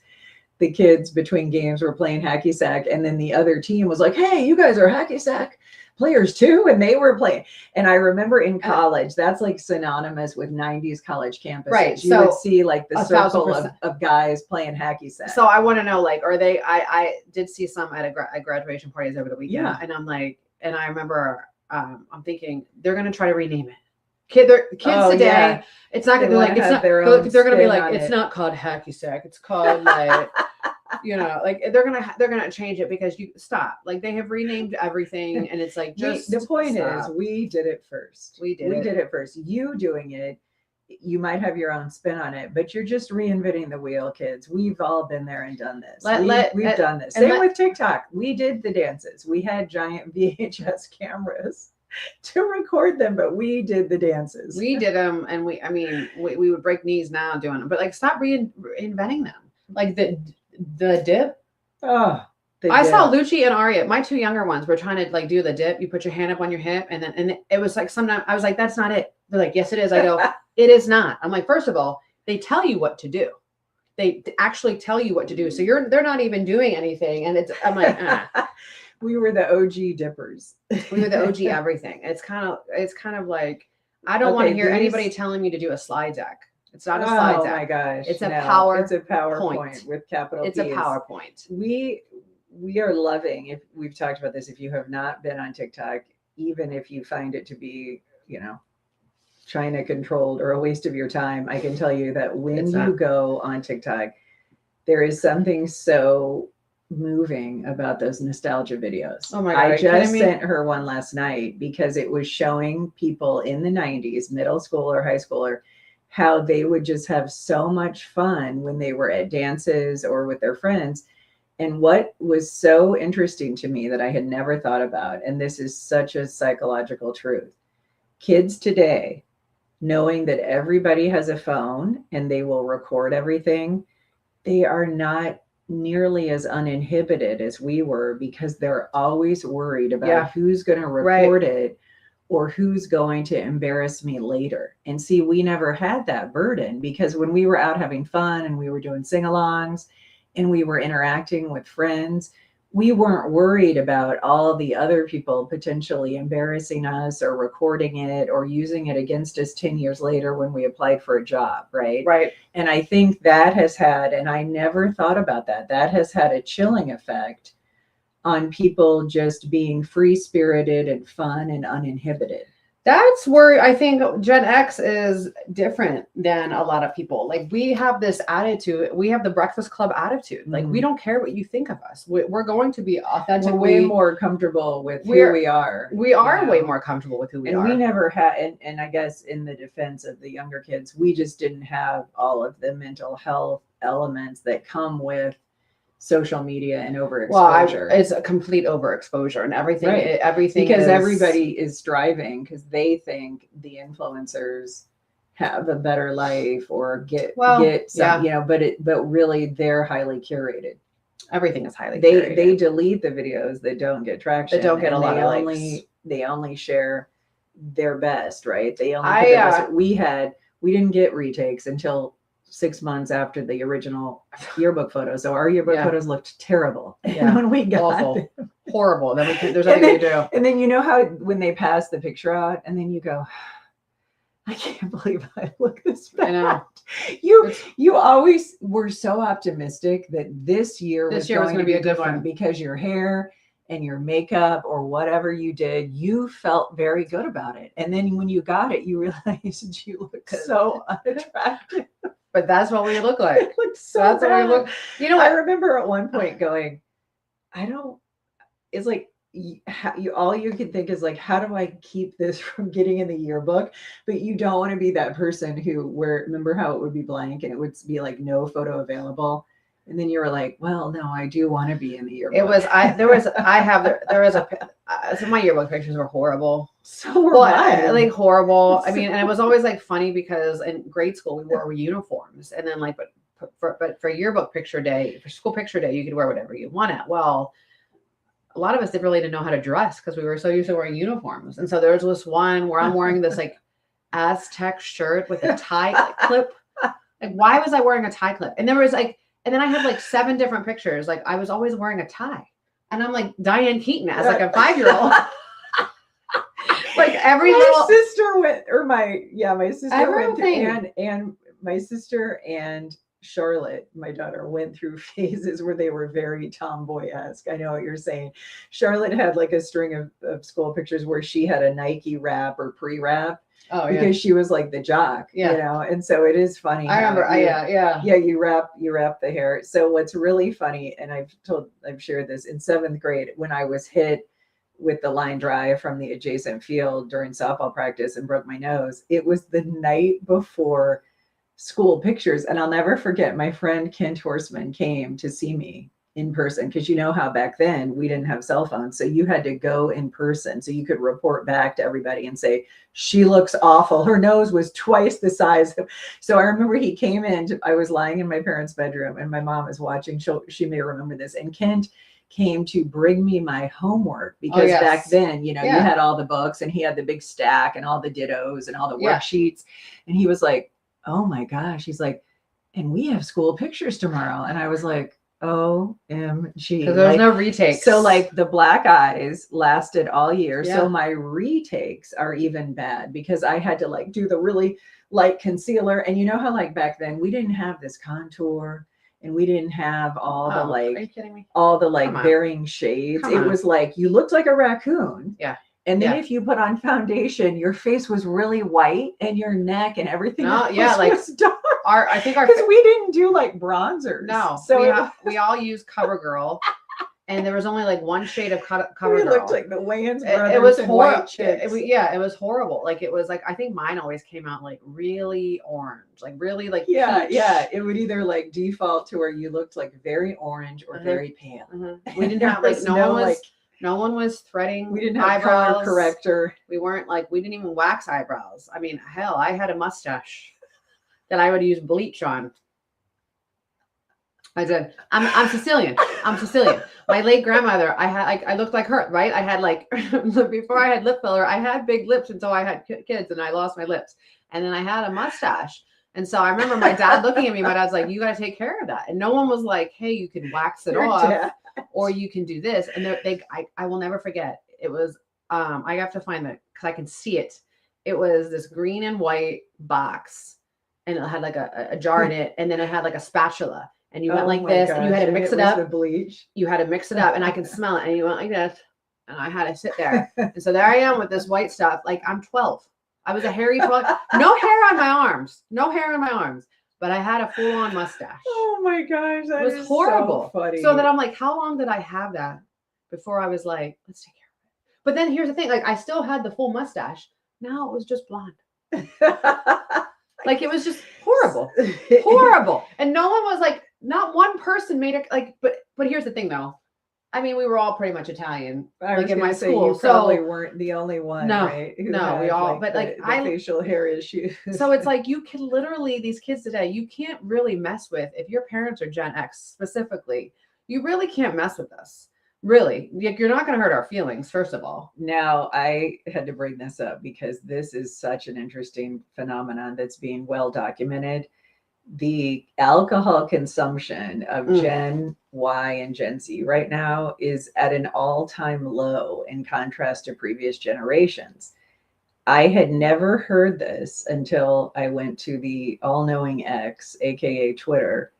the kids between games were playing hacky sack, and then the other team was like, "Hey, you guys are hacky sack players too," and they were playing. And I remember in college, that's like synonymous with 90s college campuses. Right, You would so see like the circle 1,000%. of guys playing hacky sack. So I want to know, like, are they? I did see some at graduation parties over the weekend, Yeah. and I'm like, and I remember, I'm thinking they're gonna try to rename it. Kids Oh, today, yeah. it's not They gonna be like wanna it's have not. their own They're gonna be spin like on it's it. not called hacky sack. It's called like. You know, like they're gonna change it because you stop. Like they have renamed everything, and it's like just the point stop. is, we did it first. We did it first. You doing it, you might have your own spin on it, but you're just reinventing the wheel, kids. We've all been there and done this. We've done this. Same with TikTok. We did the dances. We had giant VHS cameras to record them, but we did the dances. We did them, and we would break knees now doing them, but like stop reinventing them. Like the dip. Oh, I saw Lucci and Aria. My two younger ones were trying to like do the dip. You put your hand up on your hip, and it was like sometimes I was like, "That's not it." They're like, "Yes, it is." I go, "It is not." I'm like, first of all, they tell you what to do. They actually tell you what to do. So they're not even doing anything, and I'm like, we were the OG dippers. We were the OG everything. It's kind of like I don't want to hear anybody telling me to do a slide deck. It's not a slide deck. Oh my gosh. It's a It's a PowerPoint. PowerPoint with capital It's P's. a PowerPoint. We are loving, if we've talked about this, if you have not been on TikTok, even if you find it to be, China controlled or a waste of your time, I can tell you that when you go on TikTok, there is something so moving about those nostalgia videos. Oh my God. I just sent her one last night because it was showing people in the 90s, middle school or high schooler, how they would just have so much fun when they were at dances or with their friends. And what was so interesting to me that I had never thought about, and this is such a psychological truth, kids today, knowing that everybody has a phone and they will record everything, they are not nearly as uninhibited as we were because they're always worried about who's going to record it or who's going to embarrass me later. And see, we never had that burden because when we were out having fun and we were doing sing-alongs and we were interacting with friends, we weren't worried about all the other people potentially embarrassing us or recording it or using it against us 10 years later when we applied for a job, right? Right. And I think that has had, and I never thought about that, that has had a chilling effect on people just being free-spirited and fun and uninhibited. That's where I think Gen X is different than a lot of people. Like we have this attitude, we have the Breakfast Club attitude. Like we don't care what you think of us. We're going to be authentic. We're way more comfortable with who we are. We are way more comfortable with who we are. And we never had, and I guess in the defense of the younger kids, we just didn't have all of the mental health elements that come with social media and overexposure. Well, it's a complete overexposure and everything. Right. Everything because everybody is striving because they think the influencers have a better life or get some, but really they're highly curated. Everything is highly curated. They delete the videos that don't get traction. That don't get a lot of likes. They only share their best, right? They only put their best. We didn't get retakes until 6 months after the original yearbook photo. So our yearbook photos looked terrible. And when we got them, horrible. Then there's nothing we do. And then you know how when they pass the picture out and then you go, I can't believe I look this bad. I know. You always were so optimistic that this year was going to be a good one because your hair and your makeup or whatever you did, you felt very good about it. And then when you got it, you realized you looked so unattractive. But that's what we look like. It looked so that's bad. What we look. You know, I remember at one point going, it's like all you can think is like, how do I keep this from getting in the yearbook? But you don't want to be that person remember how it would be blank and it would be like no photo available. And then you were like, well, no, I do want to be in the yearbook. It was, so my yearbook pictures were horrible. So were mine. Like horrible. I mean, and it was always like funny because in grade school we wore uniforms and then like, but for yearbook picture day, for school picture day, you could wear whatever you wanted. Well, a lot of us didn't really know how to dress because we were so used to wearing uniforms. And so there was this one where I'm wearing this like Aztec shirt with a tie clip. Like, why was I wearing a tie clip? And there was like, and then I had like 7 different pictures. Like I was always wearing a tie. And I'm like Diane Keaton as like a 5-year-old. Like every my little sister went, or my sister went through, Everything. and my sister and Charlotte, my daughter, went through phases where they were very tomboy-esque. I know what you're saying. Charlotte had like a string of school pictures where she had a Nike wrap or pre-wrap oh because she was like the jock, Yeah. you know. And so it is funny. I remember. how you- Yeah. you wrap the hair. So what's really funny, and I've shared this in 7th grade when I was hit with the line drive from the adjacent field during softball practice and broke my nose. It was the night before school pictures. And I'll never forget, my friend Kent Horseman came to see me in person, because you know how back then we didn't have cell phones. So you had to go in person so you could report back to everybody and say, she looks awful. Her nose was twice the size. So I remember he came in, I was lying in my parents' bedroom and my mom was watching. She may remember this. And Kent came to bring me my homework because yes. back then, you know, Yeah. you had all the books and he had the big stack and all the dittos and all the Yeah. worksheets. And he was like, oh my gosh. He's like, and we have school pictures tomorrow. And I was like, OMG. Because there was no retakes. So like the black eyes lasted all year. Yeah. So my retakes are even bad because I had to like do the really light concealer. And you know how like back then we didn't have this contour and we didn't have all the are you like kidding me? all the like Come on. varying shades. Come It on. was like you looked like a raccoon. Yeah. And then Yeah. if you put on foundation, your face was really white and your neck and everything No, else yeah, like was dark. I think our Because we didn't do like bronzers. no, So we all used CoverGirl, and there was only like one shade of we CoverGirl. looked like the Wayans It brothers was and horrible. white chicks. It was horrible. Like it was like I think mine always came out like really orange, like really like Yeah, peach. yeah. It would either like default to where you looked like very orange or Mhm. very pale. Mhm. We didn't There have like was no one was threading. we didn't have eyebrows. color corrector. We weren't like we didn't even wax eyebrows. I mean, hell, I had a mustache that I would use bleach on. I did. I'm Sicilian. I'm Sicilian. My late grandmother, I looked like her, right? I had like before I had lip filler, I had big lips until I had kids and I lost my lips. And then I had a mustache. And so I remember my dad looking at me, my dad's like, you got to take care of that. And no one was like, hey, you can wax it Your off dad. or you can do this. And I will never forget. It was, I have to find that because I can see it. It was this green and white box and it had like a jar in it. And then it had like a spatula. And you went Oh like my this, and you gosh, had to mix it was up. The bleach. You had to mix it up, and I can smell it. And you went like this, and I had to sit there. And so there I am with this white stuff. Like I'm 12. I was a hairy 12. No hair on my arms. No hair on my arms. But I had a full-on mustache. Oh my gosh, that It was horrible. So funny. So then I'm like, how long did I have that before I was like, let's take care of it? But then here's the thing: like I still had the full mustache. Now it was just blonde. Like it was just horrible. Horrible. And no one was like, not one person made it like, but here's the thing though. I mean, we were all pretty much Italian, I like was in my gonna say, school. you probably So, weren't the only one, No, right? Who no, we had, all- but, like, the I- facial hair issues. so it's like you can literally, these kids today, you can't really mess with, if your parents are Gen X specifically, you really can't mess with us. Really. Like, you're not going to hurt our feelings, first of all. Now, I had to bring this up because this is such an interesting phenomenon that's being well documented. The alcohol consumption of Mm. Gen Y and Gen Z right now is at an all-time low in contrast to previous generations. I had never heard this until I went to the all-knowing X, aka Twitter,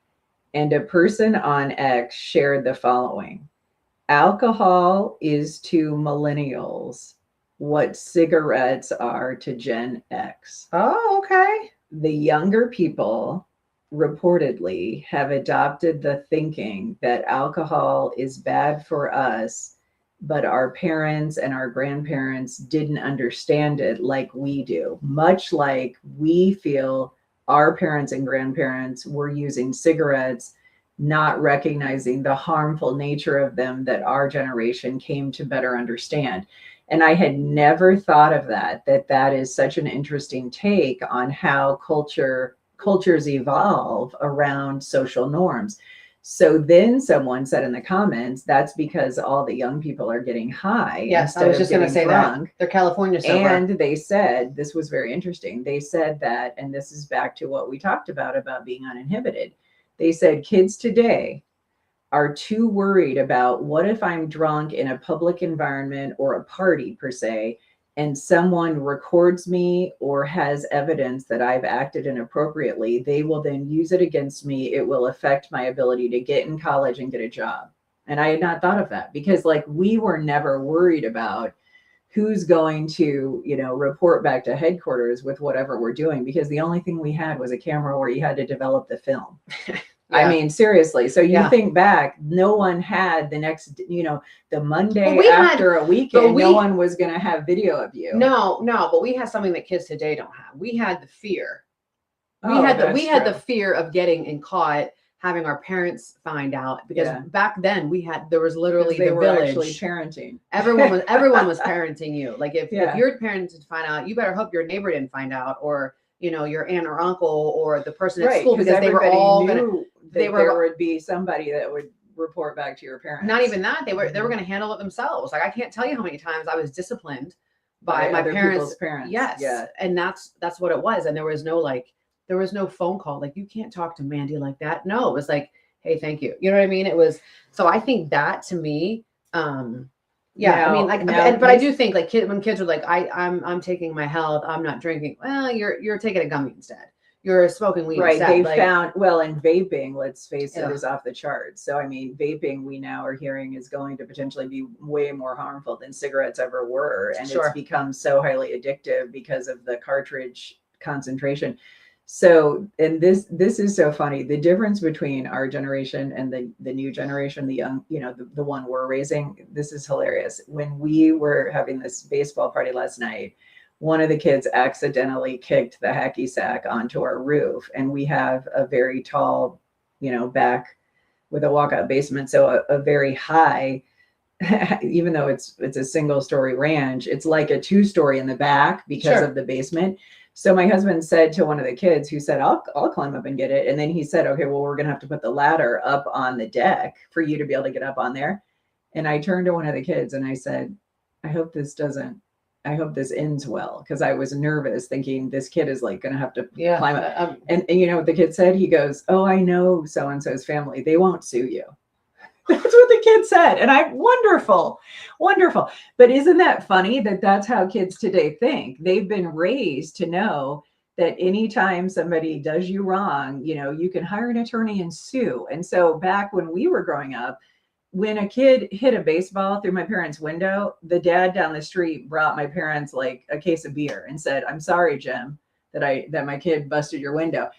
and a person on X shared the following. Alcohol is to millennials what cigarettes are to Gen X. Oh, okay. The younger people reportedly have adopted the thinking that alcohol is bad for us, but our parents and our grandparents didn't understand it like we do, much like we feel our parents and grandparents were using cigarettes, not recognizing the harmful nature of them that our generation came to better understand. And I had never thought of that is such an interesting take on how cultures evolve around social norms. So then someone said in the comments, that's because all the young people are getting high. Yes, I instead was of just going to getting say drunk. that. They're California sober. And they said, this was very interesting. They said that, and this is back to what we talked about being uninhibited. They said kids today are too worried about what if I'm drunk in a public environment or a party per se, and someone records me or has evidence that I've acted inappropriately, they will then use it against me. It will affect my ability to get in college and get a job. And I had not thought of that, because like we were never worried about who's going to, report back to headquarters with whatever we're doing, because the only thing we had was a camera where you had to develop the film. I mean, seriously. So you think back, no one had the next, the Monday after a weekend, no one was going to have video of you. No, but we had something that kids today don't have. We had the fear. We had the fear of getting caught, having our parents find out, because back then there was literally the village actually parenting. Everyone was parenting you. Like if your parents did find out, you better hope your neighbor didn't find out, or your aunt or uncle or the person at school, because they were all there would be somebody that would report back to your parents. Not even that. They were going to handle it themselves. Like I can't tell you how many times I was disciplined by my parents. Yes. Yeah. And that's what it was. And there was no phone call. Like, you can't talk to Mandy like that. No, it was like, hey, thank you. You know what I mean? It was, so I think that to me, but I do think like when kids are like, I'm taking my health, I'm not drinking. Well, you're taking a gummy instead. You're smoking weed. Right. They found, and vaping, let's face it, is off the charts. So, I mean, vaping, we now are hearing, is going to potentially be way more harmful than cigarettes ever were. And it's become so highly addictive because of the cartridge concentration. So, and this is so funny. The difference between our generation and the new generation, the young, the one we're raising, this is hilarious. When we were having this baseball party last night, one of the kids accidentally kicked the hacky sack onto our roof, and we have a very tall, back with a walkout basement. So a very high, even though it's a single story ranch, it's like a 2-story in the back because of the basement. So my husband said to one of the kids, who said, I'll climb up and get it. And then he said, okay, well, we're going to have to put the ladder up on the deck for you to be able to get up on there. And I turned to one of the kids and I said, I hope this ends well, because I was nervous thinking this kid is like going to have to climb up. And you know what the kid said? He goes, oh, I know so-and-so's family. They won't sue you. That's what the kid said. And I'm wonderful. But isn't that funny that that's how kids today think? They've been raised to know that anytime somebody does you wrong, you can hire an attorney and sue. And so back when we were growing up, when a kid hit a baseball through my parents' window, the dad down the street brought my parents like a case of beer and said, I'm sorry, Jim, that my kid busted your window.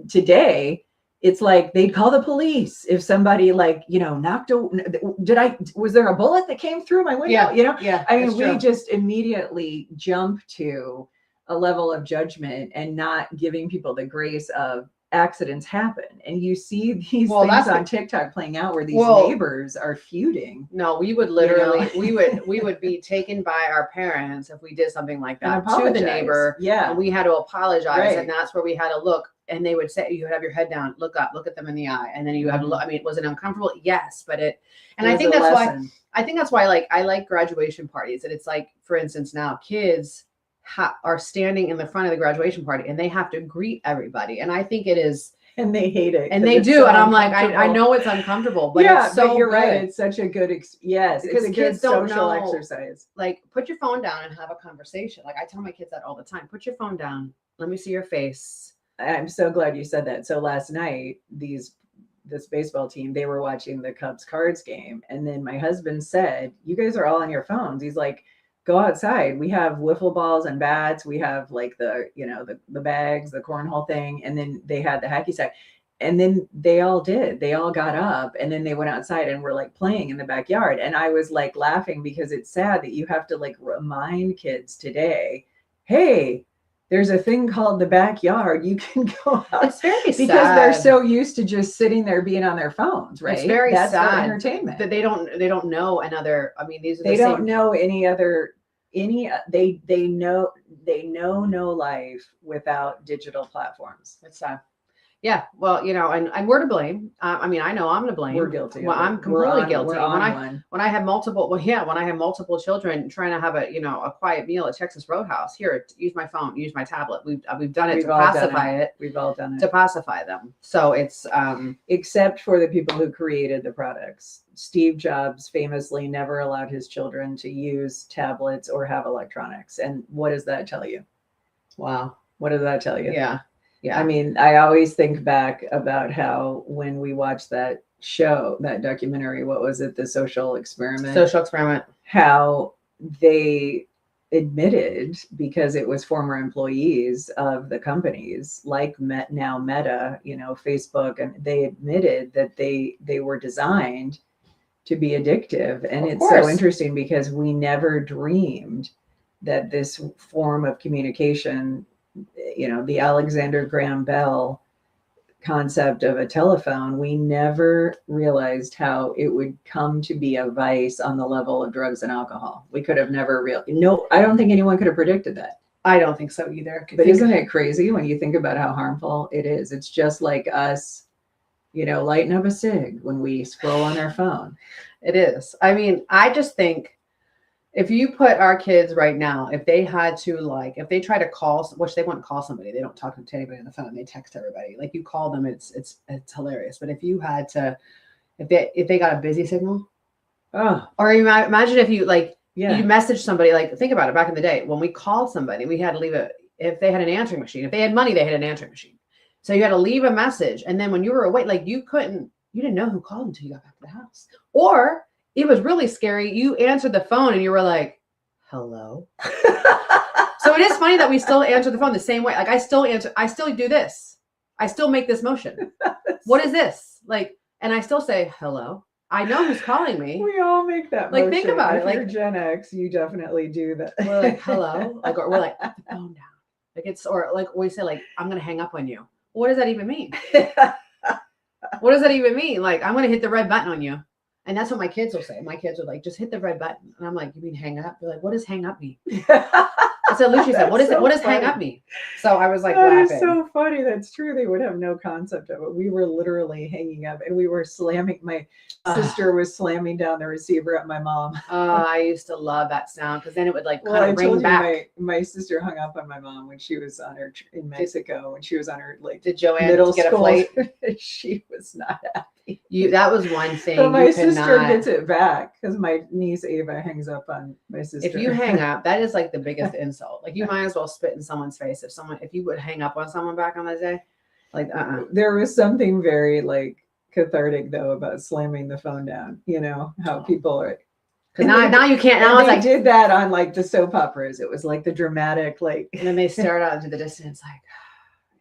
Today, it's like they'd call the police if somebody was there a bullet that came through my window? I mean, we just immediately jump to a level of judgment and not giving people the grace of accidents happen. And you see these things on TikTok playing out where these neighbors are feuding. No, we would literally, we would be taken by our parents if we did something like that to the neighbor. Yeah. And we had to apologize. And that's where we had to look. And they would say, you have your head down, look up, look at them in the eye. And then you have to look. I mean, was it uncomfortable? Yes, but I think that's why like, I like graduation parties. And it's like, for instance, now kids are standing in the front of the graduation party and they have to greet everybody. And I think it is. And they hate it. And they do. So and I'm like, I know it's uncomfortable, but it's so but you're good. Right. It's such a good, because it's a kids good don't social know, exercise. Like, put your phone down and have a conversation. Like I tell my kids that all the time. Put your phone down. Let me see your face. I'm so glad you said that. So last night, this baseball team, they were watching the Cubs Cards game. And then my husband said, you guys are all on your phones. He's like, go outside. We have wiffle balls and bats. We have like the bags, the cornhole thing. And then they had the hacky sack. And then they all got up and then they went outside and were like playing in the backyard. And I was like laughing because it's sad that you have to like remind kids today, hey, there's a thing called the backyard. You can go out. It's very sad. Because they're so used to just sitting there being on their phones, right? It's very That's sad. their entertainment. That they don't know another. I mean, these are they don't know any other. They know no life without digital platforms. It's sad. Yeah. Well, and we're to blame. I mean, I know I'm to blame. We're guilty. Well, of it. I'm completely guilty. We're When on one. when I have multiple, when I have multiple children trying to have a quiet meal at Texas Roadhouse, here, use my phone, use my tablet. We've done it We've to all done pacify it, We've all done it. to pacify them. So it's, Except for the people who created the products. Steve Jobs famously never allowed his children to use tablets or have electronics. And what does that tell you? wow. What does that tell you? Yeah. Yeah. I mean, I always think back about how when we watched that show, that documentary, what was it? The Social Experiment. Social Experiment. How they admitted, because it was former employees of the companies like now Meta, Facebook, and they admitted that they were designed to be addictive. And Of it's course. so interesting because we never dreamed that this form of communication, the Alexander Graham Bell concept of a telephone, we never realized how it would come to be a vice on the level of drugs and alcohol. We could have never I don't think anyone could have predicted that. I don't think so either. But isn't it crazy when you think about how harmful it is? It's just like us, lighting up a cig when we scroll on our phone. It is. I mean, I just think if you put our kids right now, if they had to if they try to call, which they wouldn't call somebody, they don't talk to anybody on the phone, they text everybody. Like you call them, it's hilarious. But if you had to, if they got a busy signal, or imagine if you you message somebody, think about it, back in the day when we called somebody, we had to leave if they had an answering machine, if they had money, they had an answering machine. So you had to leave a message. And then when you were away, you didn't know who called until you got back to the house. Or it was really scary. You answered the phone and you were like, hello. So it is funny that we still answer the phone the same way. I still do this. I still make this motion. What is this? And I still say, hello. I know who's calling me. We all make that motion. Think about it. If you're Gen X, you definitely do that. We're like, hello. Or we're like, put the phone down. We say I'm going to hang up on you. What does that even mean? What does that even mean? I'm going to hit the red button on you. And that's what my kids will say. My kids are just hit the red button. And I'm like, you mean hang up? They're like, what does hang up mean? I said, Lucy said, what is it? What does hang up mean? So I was laughing. That is so funny. That's true. They would have no concept of it. We were literally hanging up and we were slamming. My sister was slamming down the receiver at my mom. I used to love that sound because then it would I ring told back. You my sister hung up on my mom when she was on her in Mexico, when she was on her Did Joanne middle get school. a flight? She was not happy. That was one thing. But my sister gets it back because my niece Ava hangs up on my sister. If you hang up, that is the biggest insult. You might as well spit in someone's face if you would hang up on someone back on that day. There was something very cathartic though about slamming the phone down. How people are. Because now you can't. Now they did that on the soap operas. It was the dramatic And then they stared out into the distance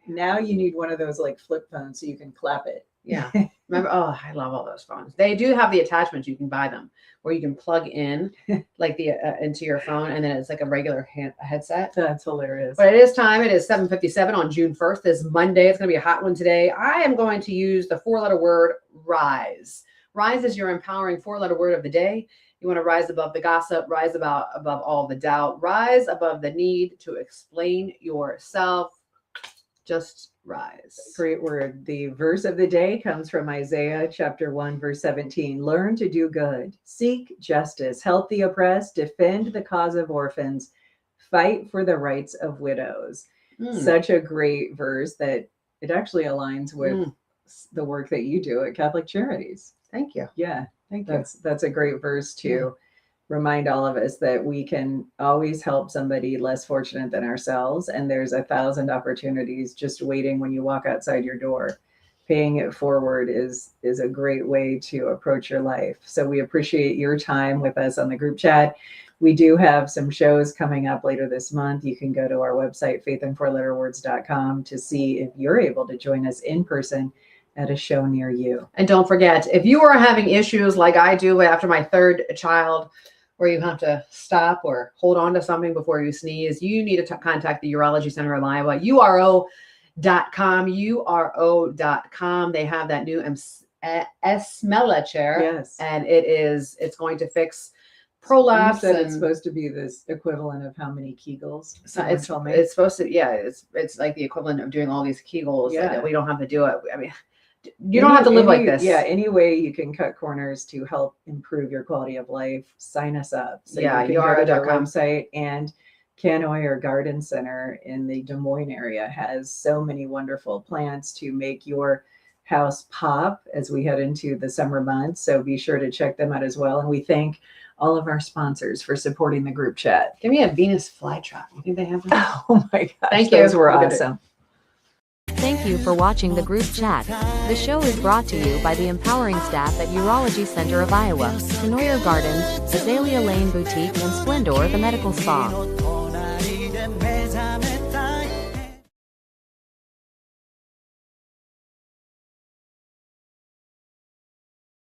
Now you need one of those flip phones so you can clap it. Yeah. Remember? Oh, I love all those phones. They do have the attachments. You can buy them where you can plug in into your phone, and then it's a regular headset. That's hilarious. But it is time. It is 7:57 on June 1st. This Monday. It's going to be a hot one today. I am going to use the 4-letter word rise. Rise is your empowering 4-letter word of the day. You want to rise above the gossip, rise above all the doubt, rise above the need to explain yourself. Just rise. Great word. The verse of the day comes from Isaiah chapter 1, verse 17. Learn to do good, seek justice, help the oppressed, defend the cause of orphans, fight for the rights of widows. Such a great verse that it actually aligns with the work that you do at Catholic Charities. Thank you. Yeah. Thank you. That's a great verse to remind all of us that we can always help somebody less fortunate than ourselves. And there's 1,000 opportunities just waiting when you walk outside your door. Paying it forward is a great way to approach your life. So we appreciate your time with us on the group chat. We do have some shows coming up later this month. You can go to our website, faithandfourletterwords.com, to see if you're able to join us in person at a show near you. And don't forget, if you are having issues like I do after my 3rd child, where you have to stop or hold on to something before you sneeze, you need to contact the Urology Center of Iowa, uro.com, uro.com. They have that new Esmella chair. Yes. And it's going to fix prolapse, You said and it's supposed to be this equivalent of how many Kegels? so Someone told me. it's supposed to, yeah, it's like the equivalent of doing all these Kegels, Yeah. that we don't have to do it. I mean, you don't have to live like this. Yeah, any way you can cut corners to help improve your quality of life, sign us up. So Yeah, you can go to their yara.com. website, and Canoyer Garden Center in the Des Moines area has so many wonderful plants to make your house pop as we head into the summer months. So be sure to check them out as well. And we thank all of our sponsors for supporting the group chat. Give me a Venus flytrap. You think they have that? Oh my gosh, Thank those you. were Look at it. awesome. Thank you for watching the group chat. The show is brought to you by the empowering staff at Urology Center of Iowa, Canoyer Gardens, Azalea Lane Boutique, and Splendor the Medical Spa.